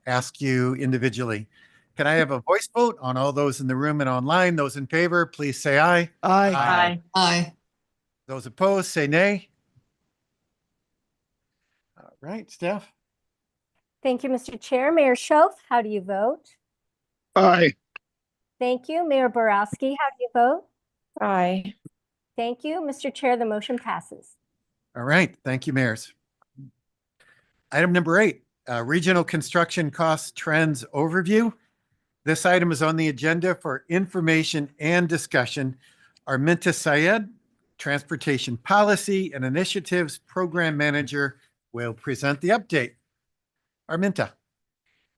ask you individually. Can I have a voice vote on all those in the room and online? Those in favor, please say aye. Aye. Aye. Those opposed, say nay. All right, staff. Thank you, Mr. Chair. Mayor Schoaf, how do you vote? Aye. Thank you. Mayor Borowski, how do you vote? Aye. Thank you. Mr. Chair, the motion passes. All right, thank you, mayors. Item number 8, regional construction cost trends overview. This item is on the agenda for information and discussion. Arminta Syed, Transportation Policy and Initiatives Program Manager, will present the update. Arminta.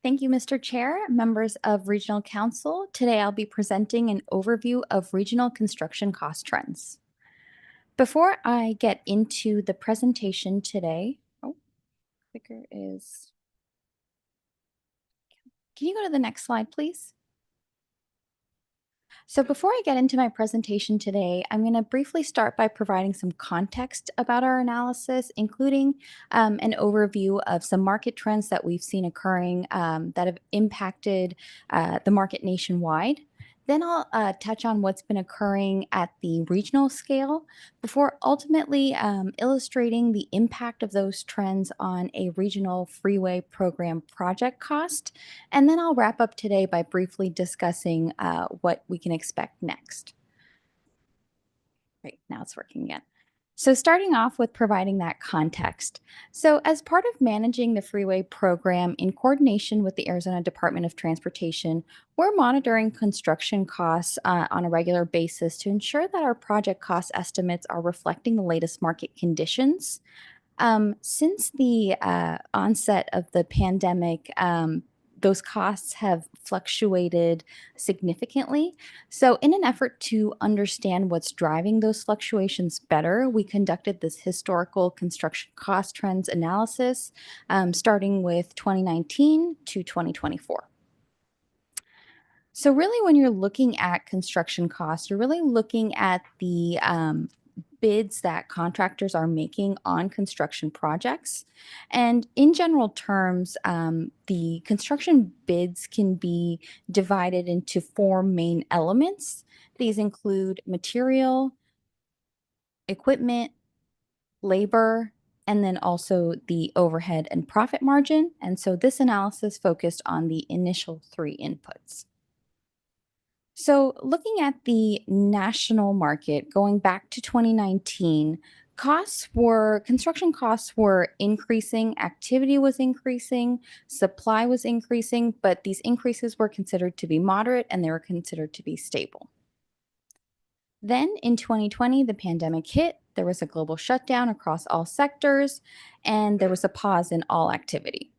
Thank you, Mr. Chair, members of Regional Council. Today, I'll be presenting an overview of regional construction cost trends. Before I get into the presentation today, clicker is, can you go to the next slide, please? So before I get into my presentation today, I'm going to briefly start by providing some context about our analysis, including an overview of some market trends that we've seen occurring that have impacted the market nationwide. Then I'll touch on what's been occurring at the regional scale before ultimately illustrating the impact of those trends on a regional freeway program project cost. And then I'll wrap up today by briefly discussing what we can expect next. Right, now it's working again. So starting off with providing that context. So as part of managing the freeway program in coordination with the Arizona Department of Transportation, we're monitoring construction costs on a regular basis to ensure that our project cost estimates are reflecting the latest market conditions. Since the onset of the pandemic, those costs have fluctuated significantly. So in an effort to understand what's driving those fluctuations better, we conducted this historical construction cost trends analysis, starting with 2019 to 2024. So really, when you're looking at construction costs, you're really looking at the bids that contractors are making on construction projects. And in general terms, the construction bids can be divided into 4 main elements. These include material, equipment, labor, and then also the overhead and profit margin. And so this analysis focused on the initial 3 inputs. So looking at the national market, going back to 2019, construction costs were increasing, activity was increasing, supply was increasing, but these increases were considered to be moderate and they were considered to be stable. Then in 2020, the pandemic hit, there was a global shutdown across all sectors, and there was a pause in all activity.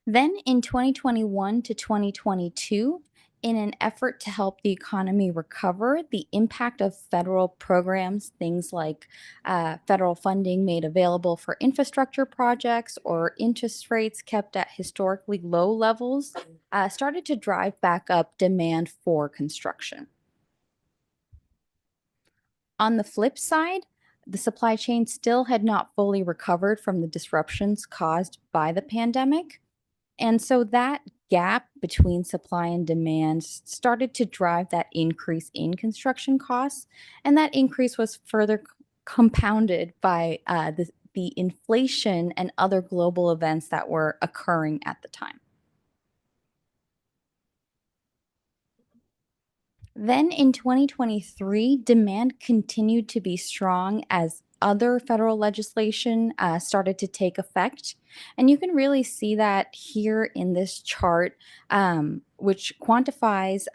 Then in 2021 to 2022, in an effort to help the economy recover, the impact of federal programs, things like federal funding made available for infrastructure projects or interest rates kept at historically low levels, started to drive back up demand for construction. On the flip side, the supply chain still had not fully recovered from the disruptions caused by the pandemic. And so that gap between supply and demand started to drive that increase in construction costs. And that increase was further compounded by the inflation and other global events that were occurring at the time. Then in 2023, demand continued to be strong as other federal legislation started to take effect. And you can really see that here in this chart, which quantifies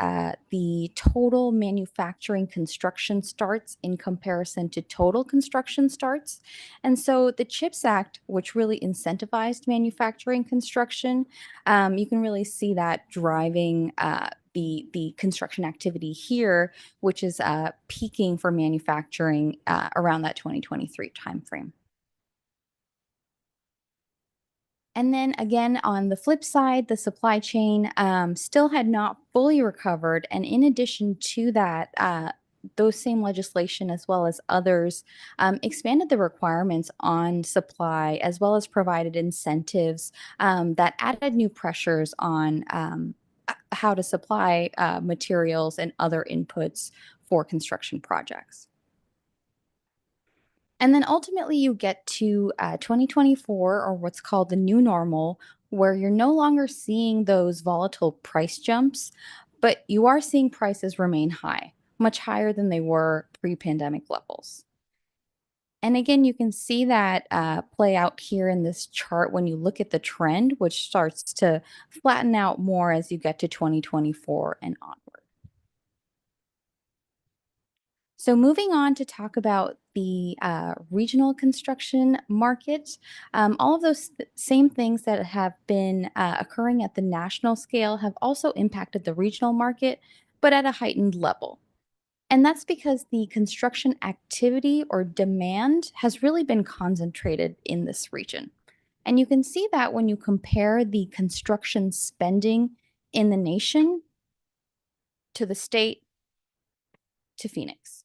the total manufacturing construction starts in comparison to total construction starts. And so the CHIPS Act, which really incentivized manufacturing construction, you can really see that driving the construction activity here, which is peaking for manufacturing around that 2023 timeframe. And then again, on the flip side, the supply chain still had not fully recovered. And in addition to that, those same legislation, as well as others, expanded the requirements on supply, as well as provided incentives that added new pressures on how to supply materials and other inputs for construction projects. And then ultimately you get to 2024, or what's called the new normal, where you're no longer seeing those volatile price jumps, but you are seeing prices remain high, much higher than they were pre-pandemic levels. And again, you can see that play out here in this chart when you look at the trend, which starts to flatten out more as you get to 2024 and onward. So moving on to talk about the regional construction market, all of those same things that have been occurring at the national scale have also impacted the regional market, but at a heightened level. And that's because the construction activity or demand has really been concentrated in this region. And you can see that when you compare the construction spending in the nation to the state to Phoenix.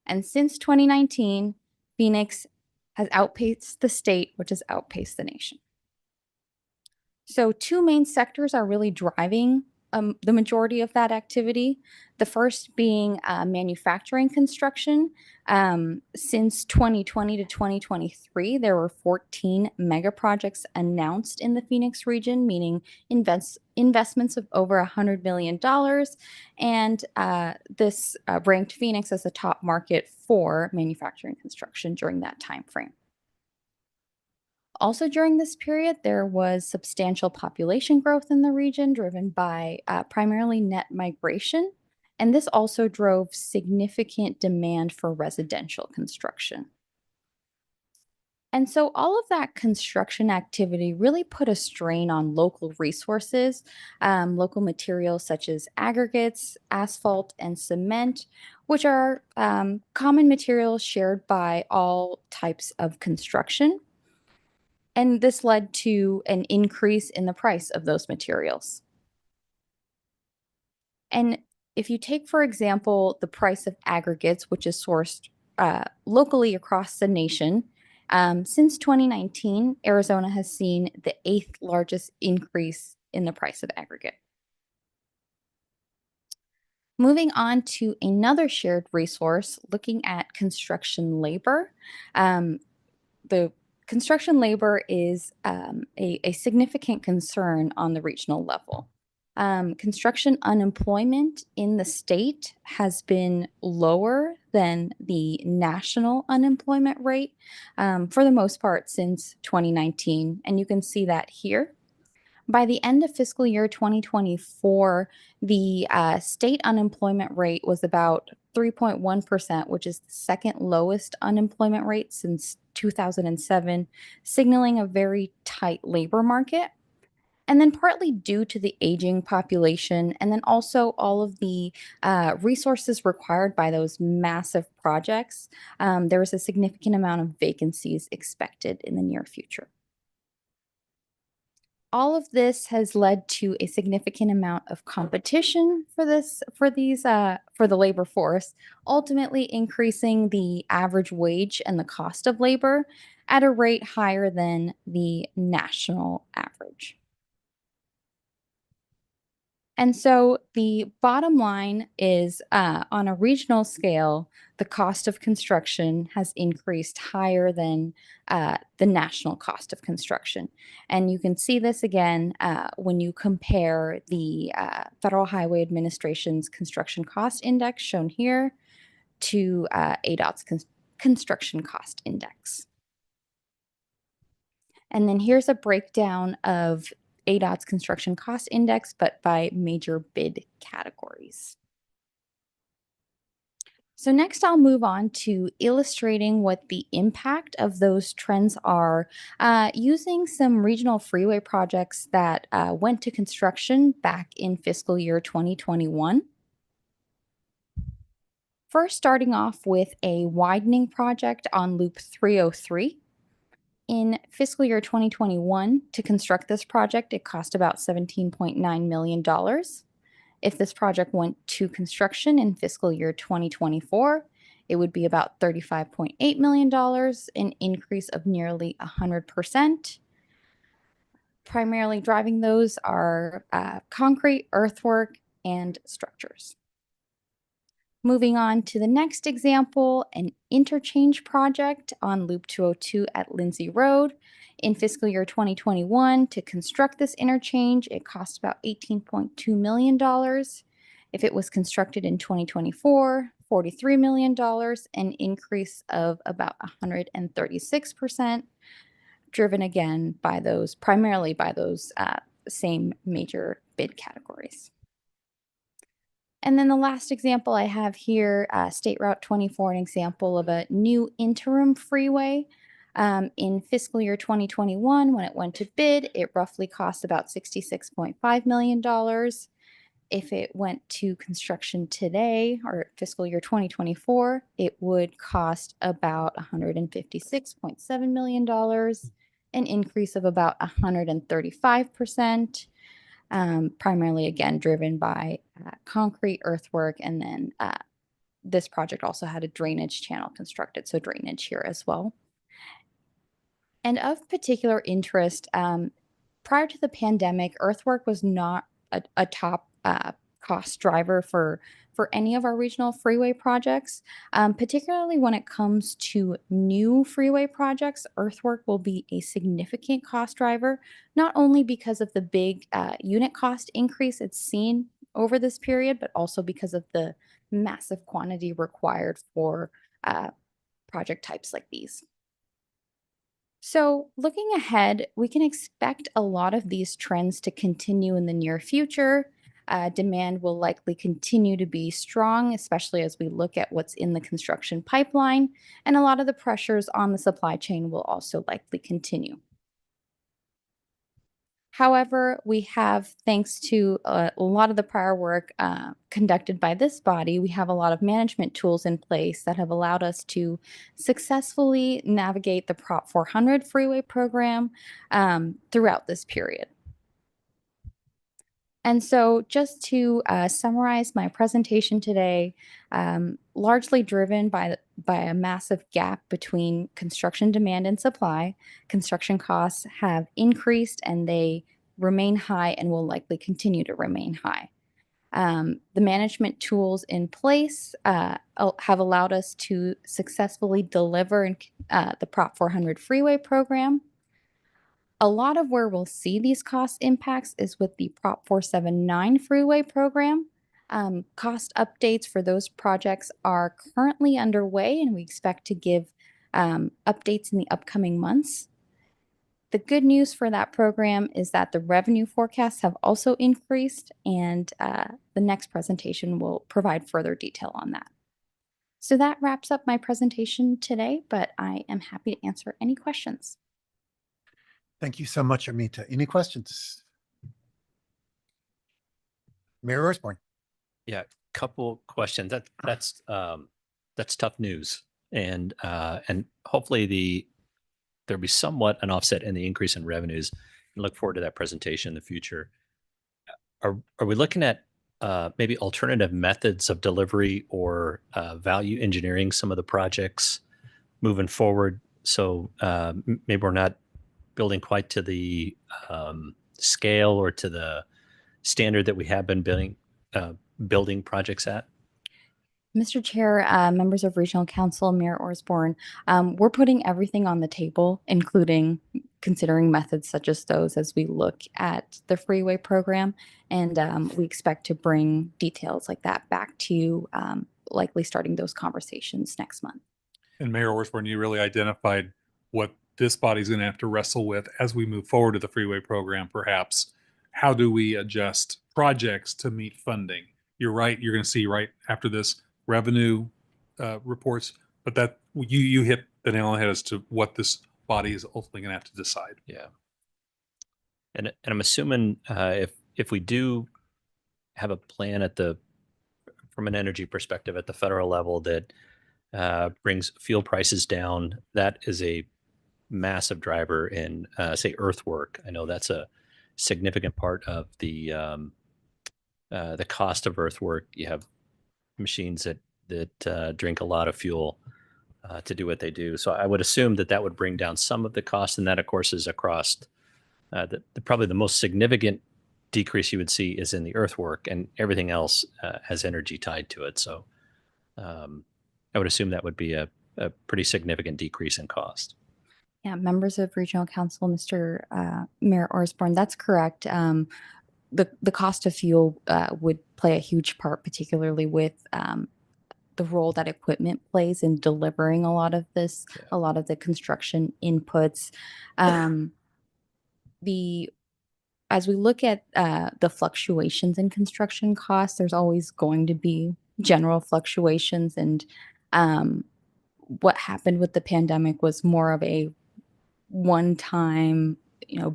And since 2019, Phoenix has outpaced the state, which has outpaced the nation. So two main sectors are really driving the majority of that activity. The first being manufacturing construction. Since 2020 to 2023, there were 14 mega projects announced in the Phoenix region, meaning investments of over $100 million. And this ranked Phoenix as a top market for manufacturing construction during that time frame. Also during this period, there was substantial population growth in the region driven by primarily net migration. And this also drove significant demand for residential construction. And so all of that construction activity really put a strain on local resources, local materials such as aggregates, asphalt, and cement, which are common materials shared by all types of construction. And this led to an increase in the price of those materials. And if you take, for example, the price of aggregates, which is sourced locally across the nation, since 2019, Arizona has seen the 8th largest increase in the price of aggregate. Moving on to another shared resource, looking at construction labor. The construction labor is a significant concern on the regional level. Construction unemployment in the state has been lower than the national unemployment rate for the most part since 2019, and you can see that here. By the end of fiscal year 2024, the state unemployment rate was about 3.1%, which is the second lowest unemployment rate since 2007, signaling a very tight labor market. And then partly due to the aging population, and then also all of the resources required by those massive projects, there was a significant amount of vacancies expected in the near future. All of this has led to a significant amount of competition for the labor force, ultimately increasing the average wage and the cost of labor at a rate higher than the national average. And so the bottom line is on a regional scale, the cost of construction has increased higher than the national cost of construction. And you can see this again when you compare the Federal Highway Administration's construction cost index shown here to ADOT's construction cost index. And then here's a breakdown of ADOT's construction cost index, but by major bid categories. So next I'll move on to illustrating what the impact of those trends are using some regional freeway projects that went to construction back in fiscal year 2021. First, starting off with a widening project on Loop 303. In fiscal year 2021, to construct this project, it cost about $17.9 million. If this project went to construction in fiscal year 2024, it would be about $35.8 million, an increase of nearly 100%. Primarily driving those are concrete, earthwork, and structures. Moving on to the next example, an interchange project on Loop 202 at Lindsay Road. In fiscal year 2021, to construct this interchange, it cost about $18.2 million. If it was constructed in 2024, $43 million, an increase of about 136%, driven again by those, primarily by those same major bid categories. And then the last example I have here, State Route 24, an example of a new interim freeway. In fiscal year 2021, when it went to bid, it roughly cost about $66.5 million. If it went to construction today, or fiscal year 2024, it would cost about $156.7 million, an increase of about 135%. Primarily, again, driven by concrete, earthwork, and then this project also had a drainage channel constructed, so drainage here as well. And of particular interest, prior to the pandemic, earthwork was not a top cost driver for any of our regional freeway projects. Particularly when it comes to new freeway projects, earthwork will be a significant cost driver, not only because of the big unit cost increase it's seen over this period, but also because of the massive quantity required for project types like these. So looking ahead, we can expect a lot of these trends to continue in the near future. Demand will likely continue to be strong, especially as we look at what's in the construction pipeline, and a lot of the pressures on the supply chain will also likely continue. However, we have, thanks to a lot of the prior work conducted by this body, we have a lot of management tools in place that have allowed us to successfully navigate the Prop 400 freeway program throughout this period. And so just to summarize my presentation today, largely driven by a massive gap between construction demand and supply, construction costs have increased and they remain high and will likely continue to remain high. The management tools in place have allowed us to successfully deliver the Prop 400 freeway program. A lot of where we'll see these cost impacts is with the Prop 479 freeway program. Cost updates for those projects are currently underway, and we expect to give updates in the upcoming months. The good news for that program is that the revenue forecasts have also increased, and the next presentation will provide further detail on that. So that wraps up my presentation today, but I am happy to answer any questions. Thank you so much, Amita. Any questions? Mayor Osborne. Yeah, couple questions. That's tough news, and hopefully there'll be somewhat an offset in the increase in revenues. And look forward to that presentation in the future. Are we looking at maybe alternative methods of delivery or value engineering some of the projects moving forward? So maybe we're not building quite to the scale or to the standard that we have been building projects at? Mr. Chair, members of Regional Council, Mayor Osborne, we're putting everything on the table, including considering methods such as those as we look at the freeway program. And we expect to bring details like that back to you, likely starting those conversations next month. And Mayor Osborne, you really identified what this body's going to have to wrestle with as we move forward to the freeway program, perhaps. How do we adjust projects to meet funding? You're right. You're going to see right after this revenue reports, but that you hit the nail on the head as to what this body is ultimately going to have to decide. Yeah. And I'm assuming if we do have a plan from an energy perspective at the federal level that brings fuel prices down, that is a massive driver in say earthwork. I know that's a significant part of the cost of earthwork. You have machines that drink a lot of fuel to do what they do. So I would assume that would bring down some of the cost, and that of course is across probably the most significant decrease you would see is in the earthwork, and everything else has energy tied to it. So I would assume that would be a pretty significant decrease in cost. Yeah, members of Regional Council, Mr. Mayor Osborne, that's correct. The cost of fuel would play a huge part, particularly with the role that equipment plays in delivering a lot of this, a lot of the construction inputs. As we look at the fluctuations in construction costs, there's always going to be general fluctuations, and what happened with the pandemic was more of a one-time,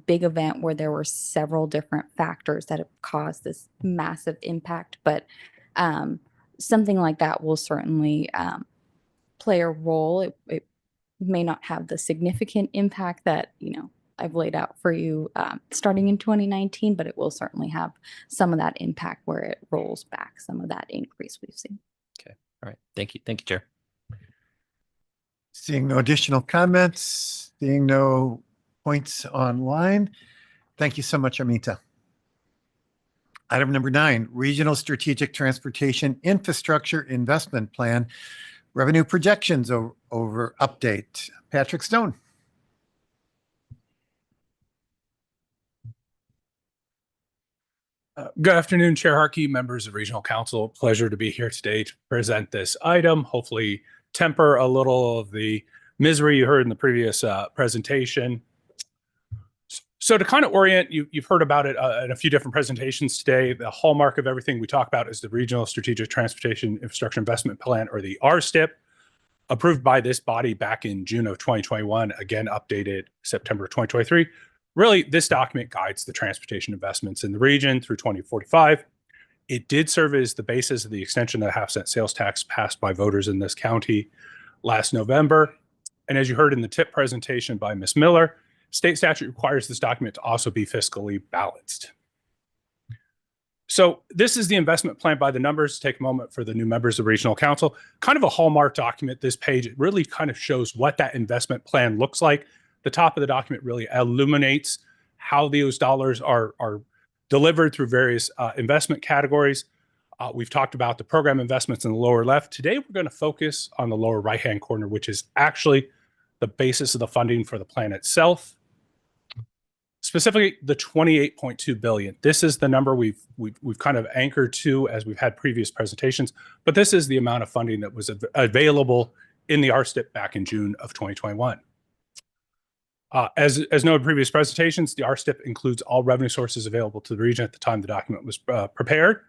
big event where there were several different factors that have caused this massive impact. But something like that will certainly play a role. It may not have the significant impact that, I've laid out for you starting in 2019, but it will certainly have some of that impact where it rolls back some of that increase we've seen. Okay. All right. Thank you. Thank you, Chair. Seeing no additional comments, seeing no points online. Thank you so much, Amita. Item number 9, Regional Strategic Transportation Infrastructure Investment Plan, Revenue Projections over Update. Patrick Stone. Good afternoon, Chair Harkey, members of Regional Council. Pleasure to be here today to present this item. Hopefully temper a little of the misery you heard in the previous presentation. So to kind of orient, you've heard about it in a few different presentations today. The hallmark of everything we talk about is the Regional Strategic Transportation Infrastructure Investment Plan, or the RSTIP, approved by this body back in June of 2021, again updated September 2023. Really, this document guides the transportation investments in the region through 2045. It did serve as the basis of the extension of the half-cent sales tax passed by voters in this county last November. And as you heard in the TIP presentation by Ms. Miller, state statute requires this document to also be fiscally balanced. So this is the investment plan by the numbers. Take a moment for the new members of Regional Council. Kind of a hallmark document, this page. It really kind of shows what that investment plan looks like. The top of the document really illuminates how those dollars are delivered through various investment categories. We've talked about the program investments in the lower left. Today, we're going to focus on the lower right-hand corner, which is actually the basis of the funding for the plan itself. Specifically, the $28.2 billion. This is the number we've kind of anchored to as we've had previous presentations, but this is the amount of funding that was available in the RSTIP back in June of 2021. As noted in previous presentations, the RSTIP includes all revenue sources available to the region at the time the document was prepared.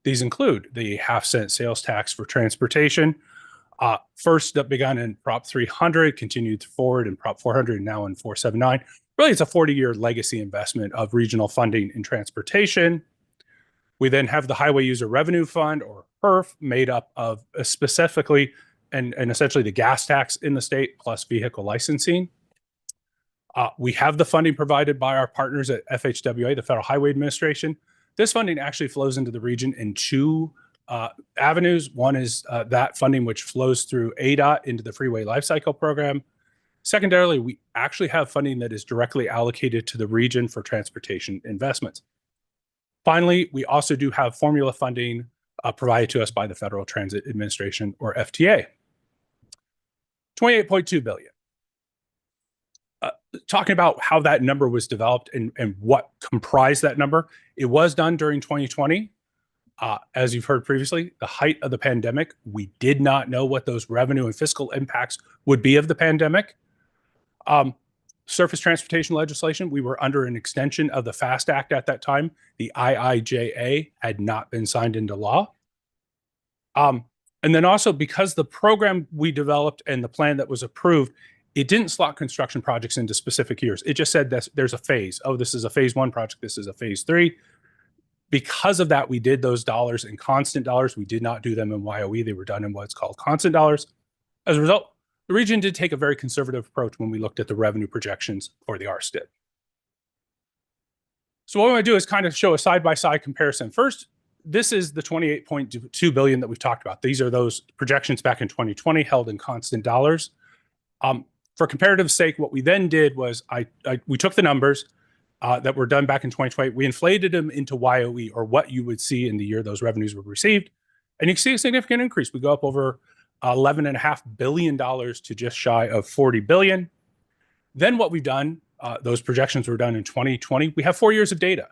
These include the half-cent sales tax for transportation. First, that began in Prop 300, continued forward in Prop 400, and now in 479. Really, it's a 40-year legacy investment of regional funding in transportation. We then have the Highway User Revenue Fund, or HERF, made up of specifically and essentially the gas tax in the state plus vehicle licensing. We have the funding provided by our partners at FHWA, the Federal Highway Administration. This funding actually flows into the region in two avenues. One is that funding which flows through ADOT into the Freeway Lifecycle Program. Secondarily, we actually have funding that is directly allocated to the region for transportation investments. Finally, we also do have formula funding provided to us by the Federal Transit Administration, or FTA. $28.2 billion. Talking about how that number was developed and what comprised that number, it was done during 2020. As you've heard previously, the height of the pandemic, we did not know what those revenue and fiscal impacts would be of the pandemic. Surface transportation legislation, we were under an extension of the FAST Act at that time. The IIJA had not been signed into law. And then also, because the program we developed and the plan that was approved, it didn't slot construction projects into specific years. It just said that there's a phase. Oh, this is a phase 1 project. This is a phase 3. Because of that, we did those dollars in constant dollars. We did not do them in YOE. They were done in what's called constant dollars. As a result, the region did take a very conservative approach when we looked at the revenue projections for the RSTIP. So what I want to do is kind of show a side-by-side comparison. First, this is the $28.2 billion that we've talked about. These are those projections back in 2020 held in constant dollars. For comparative sake, what we then did was we took the numbers that were done back in 2020, we inflated them into YOE, or what you would see in the year those revenues were received. And you can see a significant increase. We go up over $11.5 billion to just shy of $40 billion. Then what we've done, those projections were done in 2020. We have 4 years of data.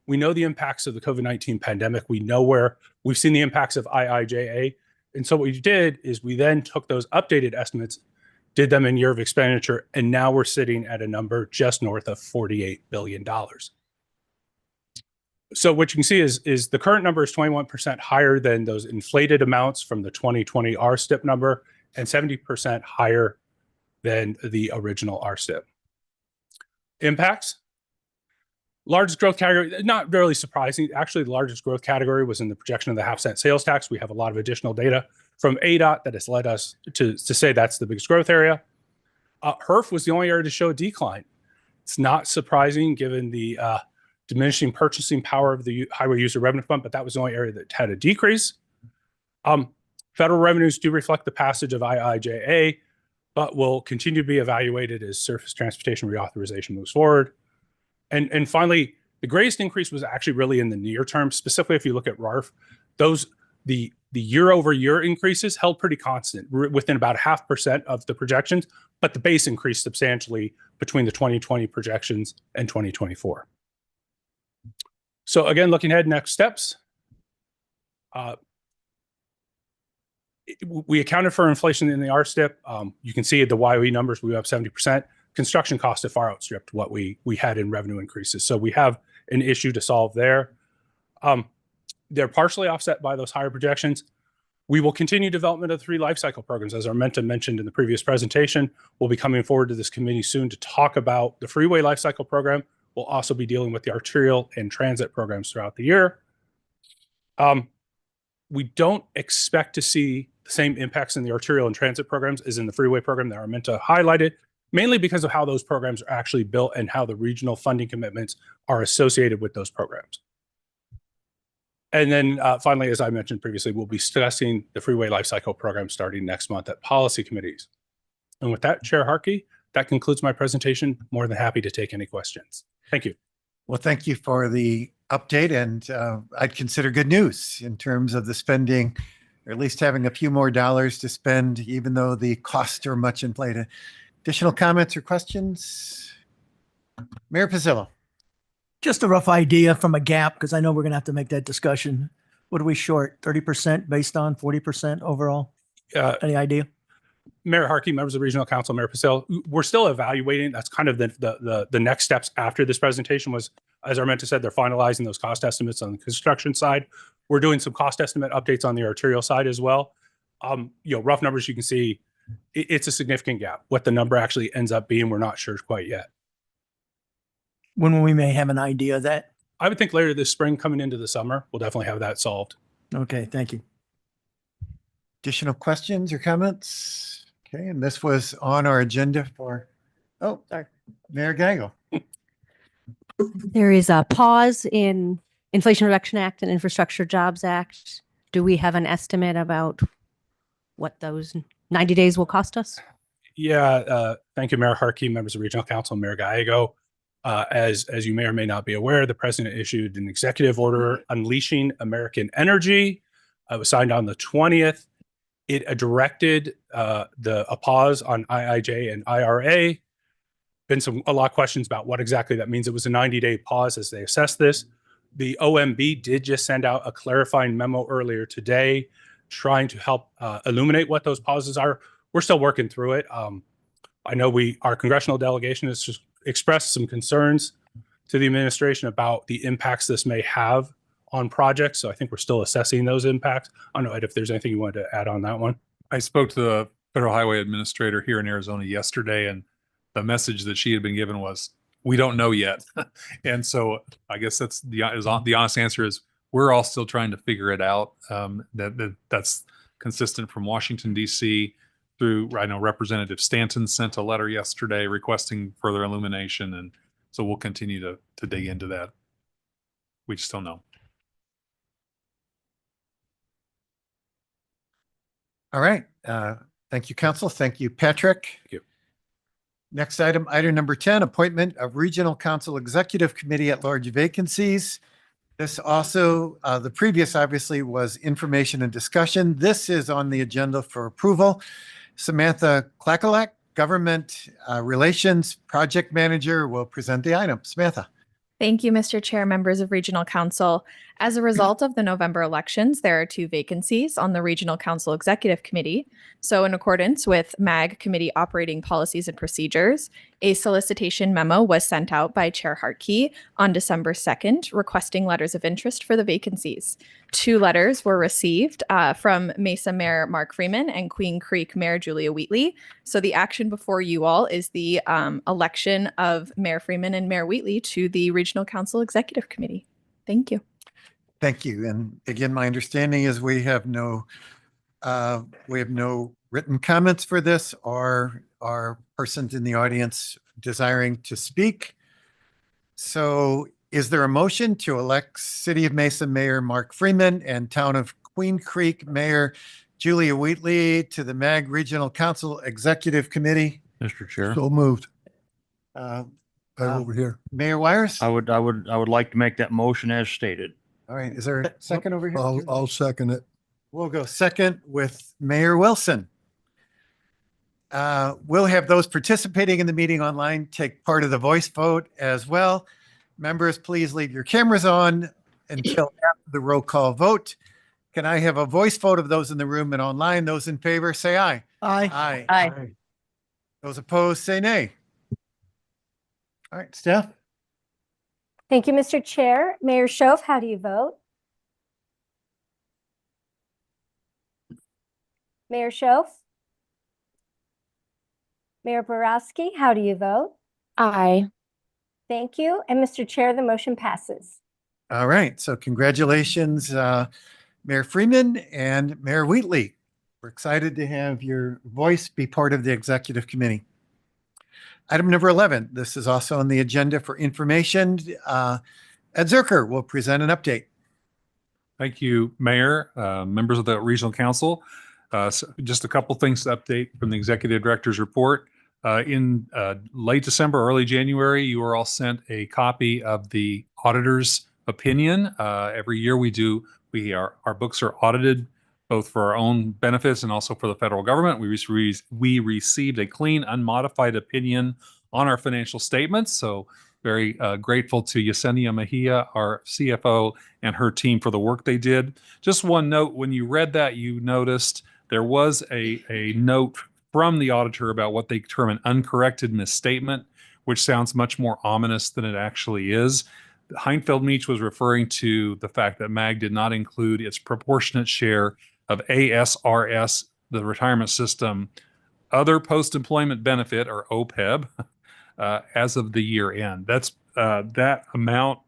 We know the impacts of the COVID-19 pandemic. We know where we've seen the impacts of IIJA. And so what we did is we then took those updated estimates, did them in year of expenditure, and now we're sitting at a number just north of $48 billion. So what you can see is the current number is 21% higher than those inflated amounts from the 2020 RSTIP number, and 70% higher than the original RSTIP. Impacts. Largest growth category, not really surprising. Actually, the largest growth category was in the projection of the half-cent sales tax. We have a lot of additional data from ADOT that has led us to say that's the biggest growth area. HERF was the only area to show a decline. It's not surprising given the diminishing purchasing power of the Highway User Revenue Fund, but that was the only area that had a decrease. Federal revenues do reflect the passage of IIJA, but will continue to be evaluated as surface transportation reauthorization moves forward. And finally, the greatest increase was actually really in the near term. Specifically, if you look at RARF, the year-over-year increases held pretty constant, within about 0.5% of the projections, but the base increased substantially between the 2020 projections and 2024. So again, looking ahead, next steps. We accounted for inflation in the RSTIP. You can see the YOE numbers, we were up 70%. Construction costs have far outstripped what we had in revenue increases. So we have an issue to solve there. They're partially offset by those higher projections. We will continue development of the 3 life cycle programs. As Armenta mentioned in the previous presentation, we'll be coming forward to this committee soon to talk about the freeway life cycle program. We'll also be dealing with the arterial and transit programs throughout the year. We don't expect to see the same impacts in the arterial and transit programs as in the freeway program that Armenta highlighted, mainly because of how those programs are actually built and how the regional funding commitments are associated with those programs. And then finally, as I mentioned previously, we'll be discussing the freeway lifecycle program starting next month at policy committees. And with that, Chair Harkey, that concludes my presentation. More than happy to take any questions. Thank you. Well, thank you for the update, and I'd consider good news in terms of the spending, or at least having a few more dollars to spend, even though the costs are much inflated. Additional comments or questions? Mayor Pizzillo. Just a rough idea from a gap, because I know we're going to have to make that discussion. What are we short? 30% based on 40% overall? Any idea? Mayor Harkey, members of the Regional Council, Mayor Pacell, we're still evaluating. That's kind of the next steps after this presentation was, as Armenta said, they're finalizing those cost estimates on the construction side. We're doing some cost estimate updates on the arterial side as well. Rough numbers, you can see it's a significant gap. What the number actually ends up being, we're not sure quite yet. When we may have an idea of that? I would think later this spring, coming into the summer, we'll definitely have that solved. Okay, thank you. Additional questions or comments? Okay, and this was on our agenda for, oh, sorry, Mayor Gagel. There is a pause in Inflation Reduction Act and Infrastructure Jobs Act. Do we have an estimate about what those 90 days will cost us? Yeah, thank you, Mayor Harkey, members of Regional Council, Mayor Gallego. As you may or may not be aware, the president issued an executive order unleashing American energy. It was signed on the 20th. It directed a pause on IIJ and IRA. Been a lot of questions about what exactly that means. It was a 90-day pause as they assess this. The OMB did just send out a clarifying memo earlier today, trying to help illuminate what those pauses are. We're still working through it. I know our congressional delegation has just expressed some concerns to the administration about the impacts this may have on projects. So I think we're still assessing those impacts. I don't know, Ed, if there's anything you wanted to add on that one. I spoke to the Federal Highway Administrator here in Arizona yesterday, and the message that she had been given was, we don't know yet. And so I guess that's the honest answer is we're all still trying to figure it out. That's consistent from Washington, D.C. through, I know Representative Stanton sent a letter yesterday requesting further illumination. And so we'll continue to dig into that. We just don't know. All right. Thank you, Council. Thank you, Patrick. Thank you. Next item number 10, appointment of Regional Council Executive Committee at Large vacancies. This also, the previous obviously was information and discussion. This is on the agenda for approval. Samantha Klakalak, Government Relations Project Manager, will present the item. Samantha. Thank you, Mr. Chair, members of Regional Council. As a result of the November elections, there are 2 vacancies on the Regional Council Executive Committee. So in accordance with MAG Committee Operating Policies and Procedures, a solicitation memo was sent out by Chair Hartkey on December 2nd, requesting letters of interest for the vacancies. 2 letters were received from Mesa Mayor Mark Freeman and Queen Creek Mayor Julia Wheatley. So the action before you all is the election of Mayor Freeman and Mayor Wheatley to the Regional Council Executive Committee. Thank you. Thank you. And again, my understanding is we have no written comments for this or persons in the audience desiring to speak. So is there a motion to elect City of Mesa Mayor Mark Freeman and Town of Queen Creek Mayor Julia Wheatley to the MAG Regional Council Executive Committee? Mr. Chair, So moved. Over here. Mayor Wires? I would like to make that motion as stated. All right. Is there a second over here? I'll second it. We'll go second with Mayor Wilson. We'll have those participating in the meeting online take part of the voice vote as well. Members, please leave your cameras on until after the roll call vote. Can I have a voice vote of those in the room and online? Those in favor, say aye. Aye. Aye. Those opposed, say nay. All right, Steph? Thank you, Mr. Chair. Mayor Schoaf, how do you vote? Mayor Schoaf? Mayor Borowski, how do you vote? Aye. Thank you. And Mr. Chair, the motion passes. All right, so congratulations, Mayor Freeman and Mayor Wheatley. We're excited to have your voice be part of the executive committee. Item number 11, this is also on the agenda for information. Ed Zuercher will present an update. Thank you, Mayor, members of the Regional Council. So just a couple things to update from the Executive Director's report. In late December, early January, you were all sent a copy of the auditor's opinion. Every year our books are audited both for our own benefits and also for the federal government. We received a clean, unmodified opinion on our financial statements. So very grateful to Yesenia Mejia, our CFO, and her team for the work they did. Just one note, when you read that, you noticed there was a note from the auditor about what they term an uncorrected misstatement, which sounds much more ominous than it actually is. Heinfeld Meach was referring to the fact that MAG did not include its proportionate share of ASRS, the retirement system, other post-employment benefit, or OPEB, as of the year end. That's that amount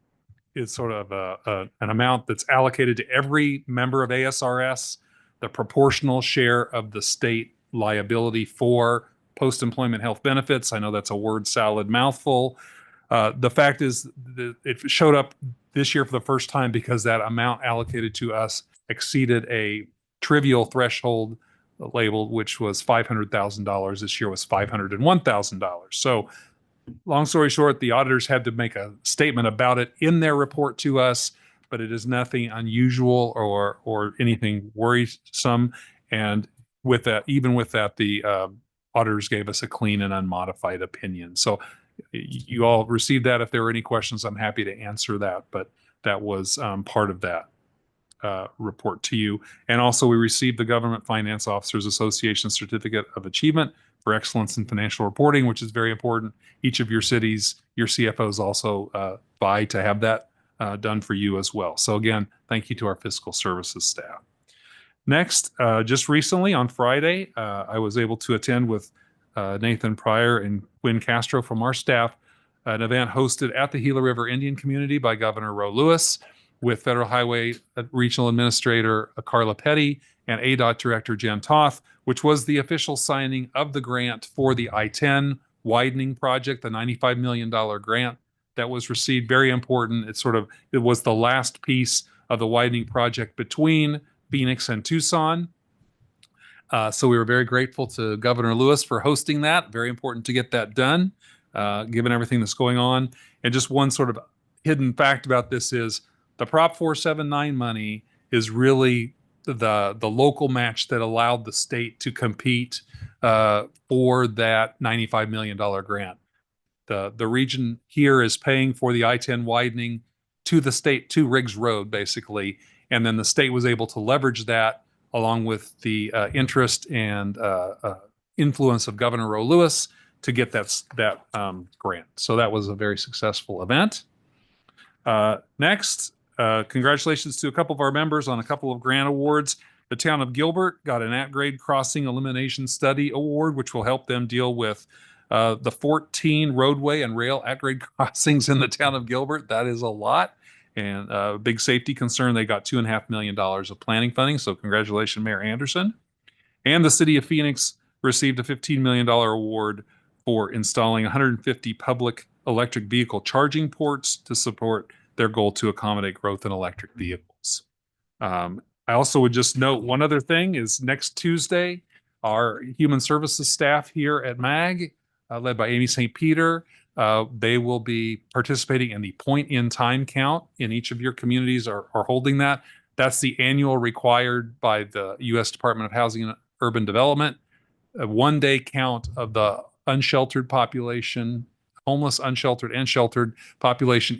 is sort of an amount that's allocated to every member of ASRS, the proportional share of the state liability for post-employment health benefits. I know that's a word salad mouthful. The fact is that it showed up this year for the first time because that amount allocated to us exceeded a trivial threshold labeled, which was $500,000. This year was $501,000. So long story short, the auditors had to make a statement about it in their report to us, but it is nothing unusual or anything worrisome. And with that, even with that, the auditors gave us a clean and unmodified opinion. So you all received that. If there were any questions, I'm happy to answer that. But that was part of that report to you. And also we received the Government Finance Officers Association Certificate of Achievement for Excellence in Financial Reporting, which is very important. Each of your cities, your CFOs also vie to have that done for you as well. So again, thank you to our fiscal services staff. Next, just recently on Friday, I was able to attend with Nathan Pryor and Quinn Castro from our staff, an event hosted at the Gila River Indian Community by Governor Roe Lewis with Federal Highway Regional Administrator Carla Petty and ADOT Director Jen Toth, which was the official signing of the grant for the I-10 widening project, the $95 million grant that was received. Very important. It was the last piece of the widening project between Phoenix and Tucson. So we were very grateful to Governor Lewis for hosting that. Very important to get that done, given everything that's going on. And just one sort of hidden fact about this is the Prop 479 money is really the local match that allowed the state to compete for that $95 million grant. The region here is paying for the I-10 widening to the state, to Riggs Road, basically. And then the state was able to leverage that along with the interest and influence of Governor Roe Lewis to get that grant. So that was a very successful event. Next, congratulations to a couple of our members on a couple of grant awards. The town of Gilbert got an at-grade crossing elimination study award, which will help them deal with the 14 roadway and rail at-grade crossings in the town of Gilbert. That is a lot. And a big safety concern. They got $2.5 million of planning funding. So congratulations, Mayor Anderson. And the city of Phoenix received a $15 million award for installing 150 public electric vehicle charging ports to support their goal to accommodate growth in electric vehicles. I also would just note one other thing is next Tuesday, our human services staff here at MAG, led by Amy St. Peter, they will be participating in the point in time count in each of your communities are holding that. That's the annual required by the U.S. Department of Housing and Urban Development, a one-day count of the unsheltered population, homeless, unsheltered, and sheltered population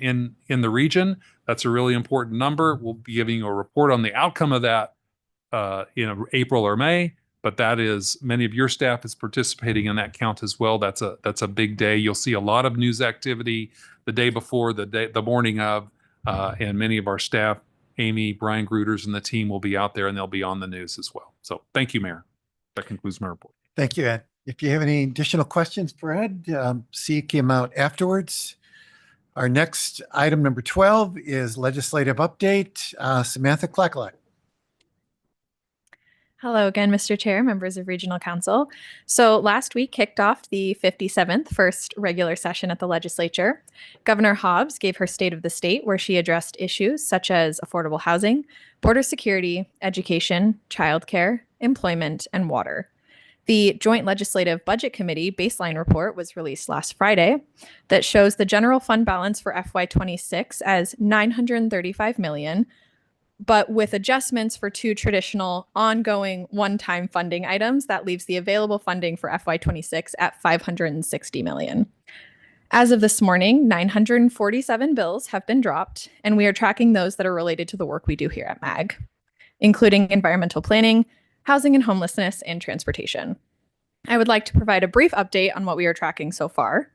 in the region. That's a really important number. We'll be giving you a report on the outcome of that in April or May. But that is, many of your staff is participating in that count as well. That's a big day. You'll see a lot of news activity the day before, the morning of, and many of our staff, Amy, Brian Gruters, and the team will be out there and they'll be on the news as well. So thank you, Mayor. That concludes my report. Thank you, Ed. If you have any additional questions for Ed, seek him out afterwards. Our next item, number 12, is legislative update. Samantha Clackalot. Hello again, Mr. Chair, members of Regional Council. So last week kicked off the 57th first regular session at the legislature. Governor Hobbs gave her State of the State, where she addressed issues such as affordable housing, border security, education, childcare, employment, and water. The Joint Legislative Budget Committee baseline report was released last Friday that shows the general fund balance for FY26 as $935 million, but with adjustments for two traditional ongoing one-time funding items, that leaves the available funding for FY26 at $560 million. As of this morning, 947 bills have been dropped, and we are tracking those that are related to the work we do here at MAG, including environmental planning, housing and homelessness, and transportation. I would like to provide a brief update on what we are tracking so far.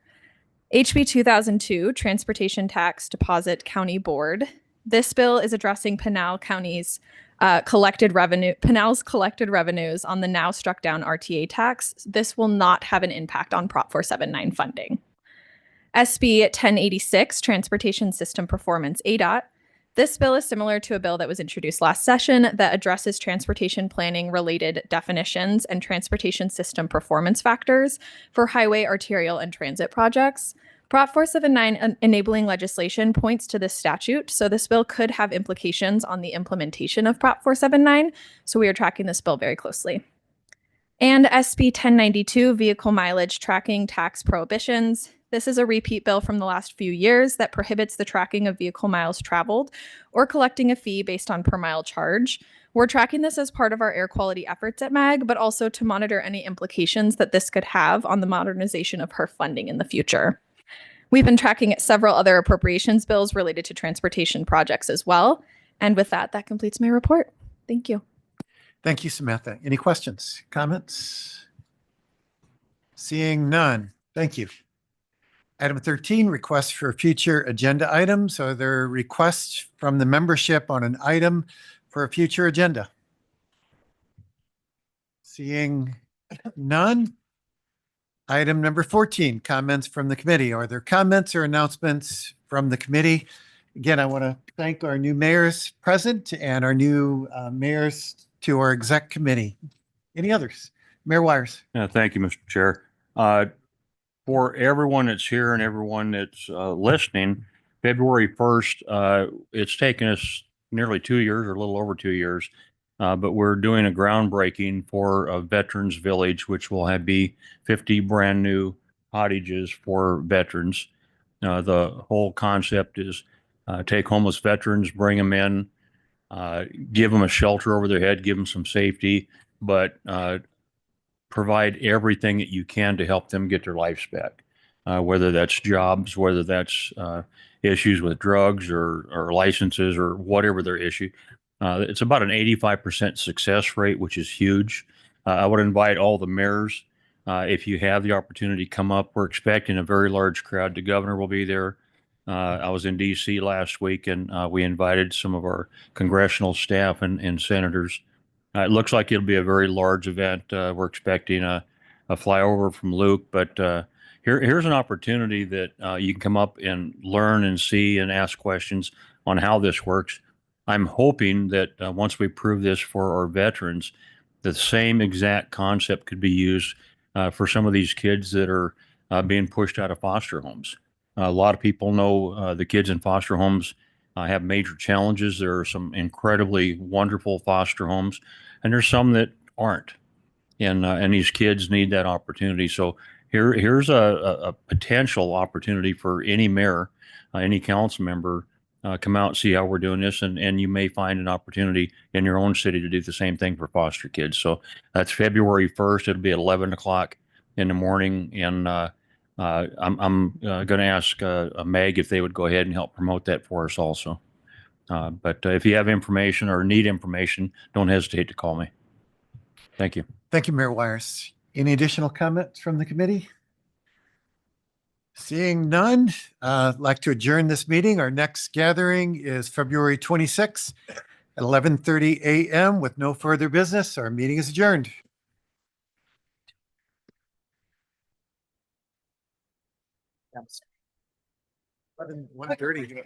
HB 2002, Transportation Tax Deposit County Board. This bill is addressing Pinal County's Pinal's collected revenues on the now struck down RTA tax. This will not have an impact on Prop 479 funding. SB 1086, Transportation System Performance ADOT. This bill is similar to a bill that was introduced last session that addresses transportation planning related definitions and transportation system performance factors for highway, arterial, and transit projects. Prop 479 enabling legislation points to this statute, so this bill could have implications on the implementation of Prop 479, so we are tracking this bill very closely. And SB 1092, vehicle mileage tracking tax prohibitions. This is a repeat bill from the last few years that prohibits the tracking of vehicle miles traveled or collecting a fee based on per mile charge. We're tracking this as part of our air quality efforts at MAG, but also to monitor any implications that this could have on the modernization of her funding in the future. We've been tracking several other appropriations bills related to transportation projects as well. And with that, that completes my report. Thank you. Thank you, Samantha. Any questions, comments? Seeing none. Thank you. Item 13, requests for future agenda items. Are there requests from the membership on an item for a future agenda? Seeing none. Item number 14, comments from the committee. Are there comments or announcements from the committee? Again, I want to thank our new mayors present and our new mayors to our exec committee. Any others? Mayor Wires. Thank you, Mr. Chair. For everyone that's here and everyone that's listening, February 1st, it's taken us nearly 2 years or a little over 2 years, but we're doing a groundbreaking for a Veterans Village, which will be 50 brand new cottages for veterans. The whole concept is take homeless veterans, bring them in, give them a shelter over their head, give them some safety, but provide everything that you can to help them get their lives back, whether that's jobs, whether that's issues with drugs or licenses or whatever their issue. It's about an 85% success rate, which is huge. I would invite all the mayors, if you have the opportunity, come up. We're expecting a very large crowd. The governor will be there. I was in D.C. last week, and we invited some of our congressional staff and senators. It looks like it'll be a very large event. We're expecting a flyover from Luke, but here's an opportunity that you can come up and learn and see and ask questions on how this works. I'm hoping that once we prove this for our veterans, the same exact concept could be used for some of these kids that are being pushed out of foster homes. A lot of people know the kids in foster homes have major challenges. There are some incredibly wonderful foster homes, and there's some that aren't. And these kids need that opportunity. So here's a potential opportunity for any mayor, any council member, come out and see how we're doing this, and you may find an opportunity in your own city to do the same thing for foster kids. So that's February 1st. It'll be at 11 o'clock in the morning, and I'm going to ask Meg if they would go ahead and help promote that for us also. But if you have information or need information, don't hesitate to call me. Thank you. Thank you, Mayor Wires. Any additional comments from the committee? Seeing none, I'd like to adjourn this meeting. Our next gathering is February 26th at 11:30 a.m. with no further business. Our meeting is adjourned. 1:30.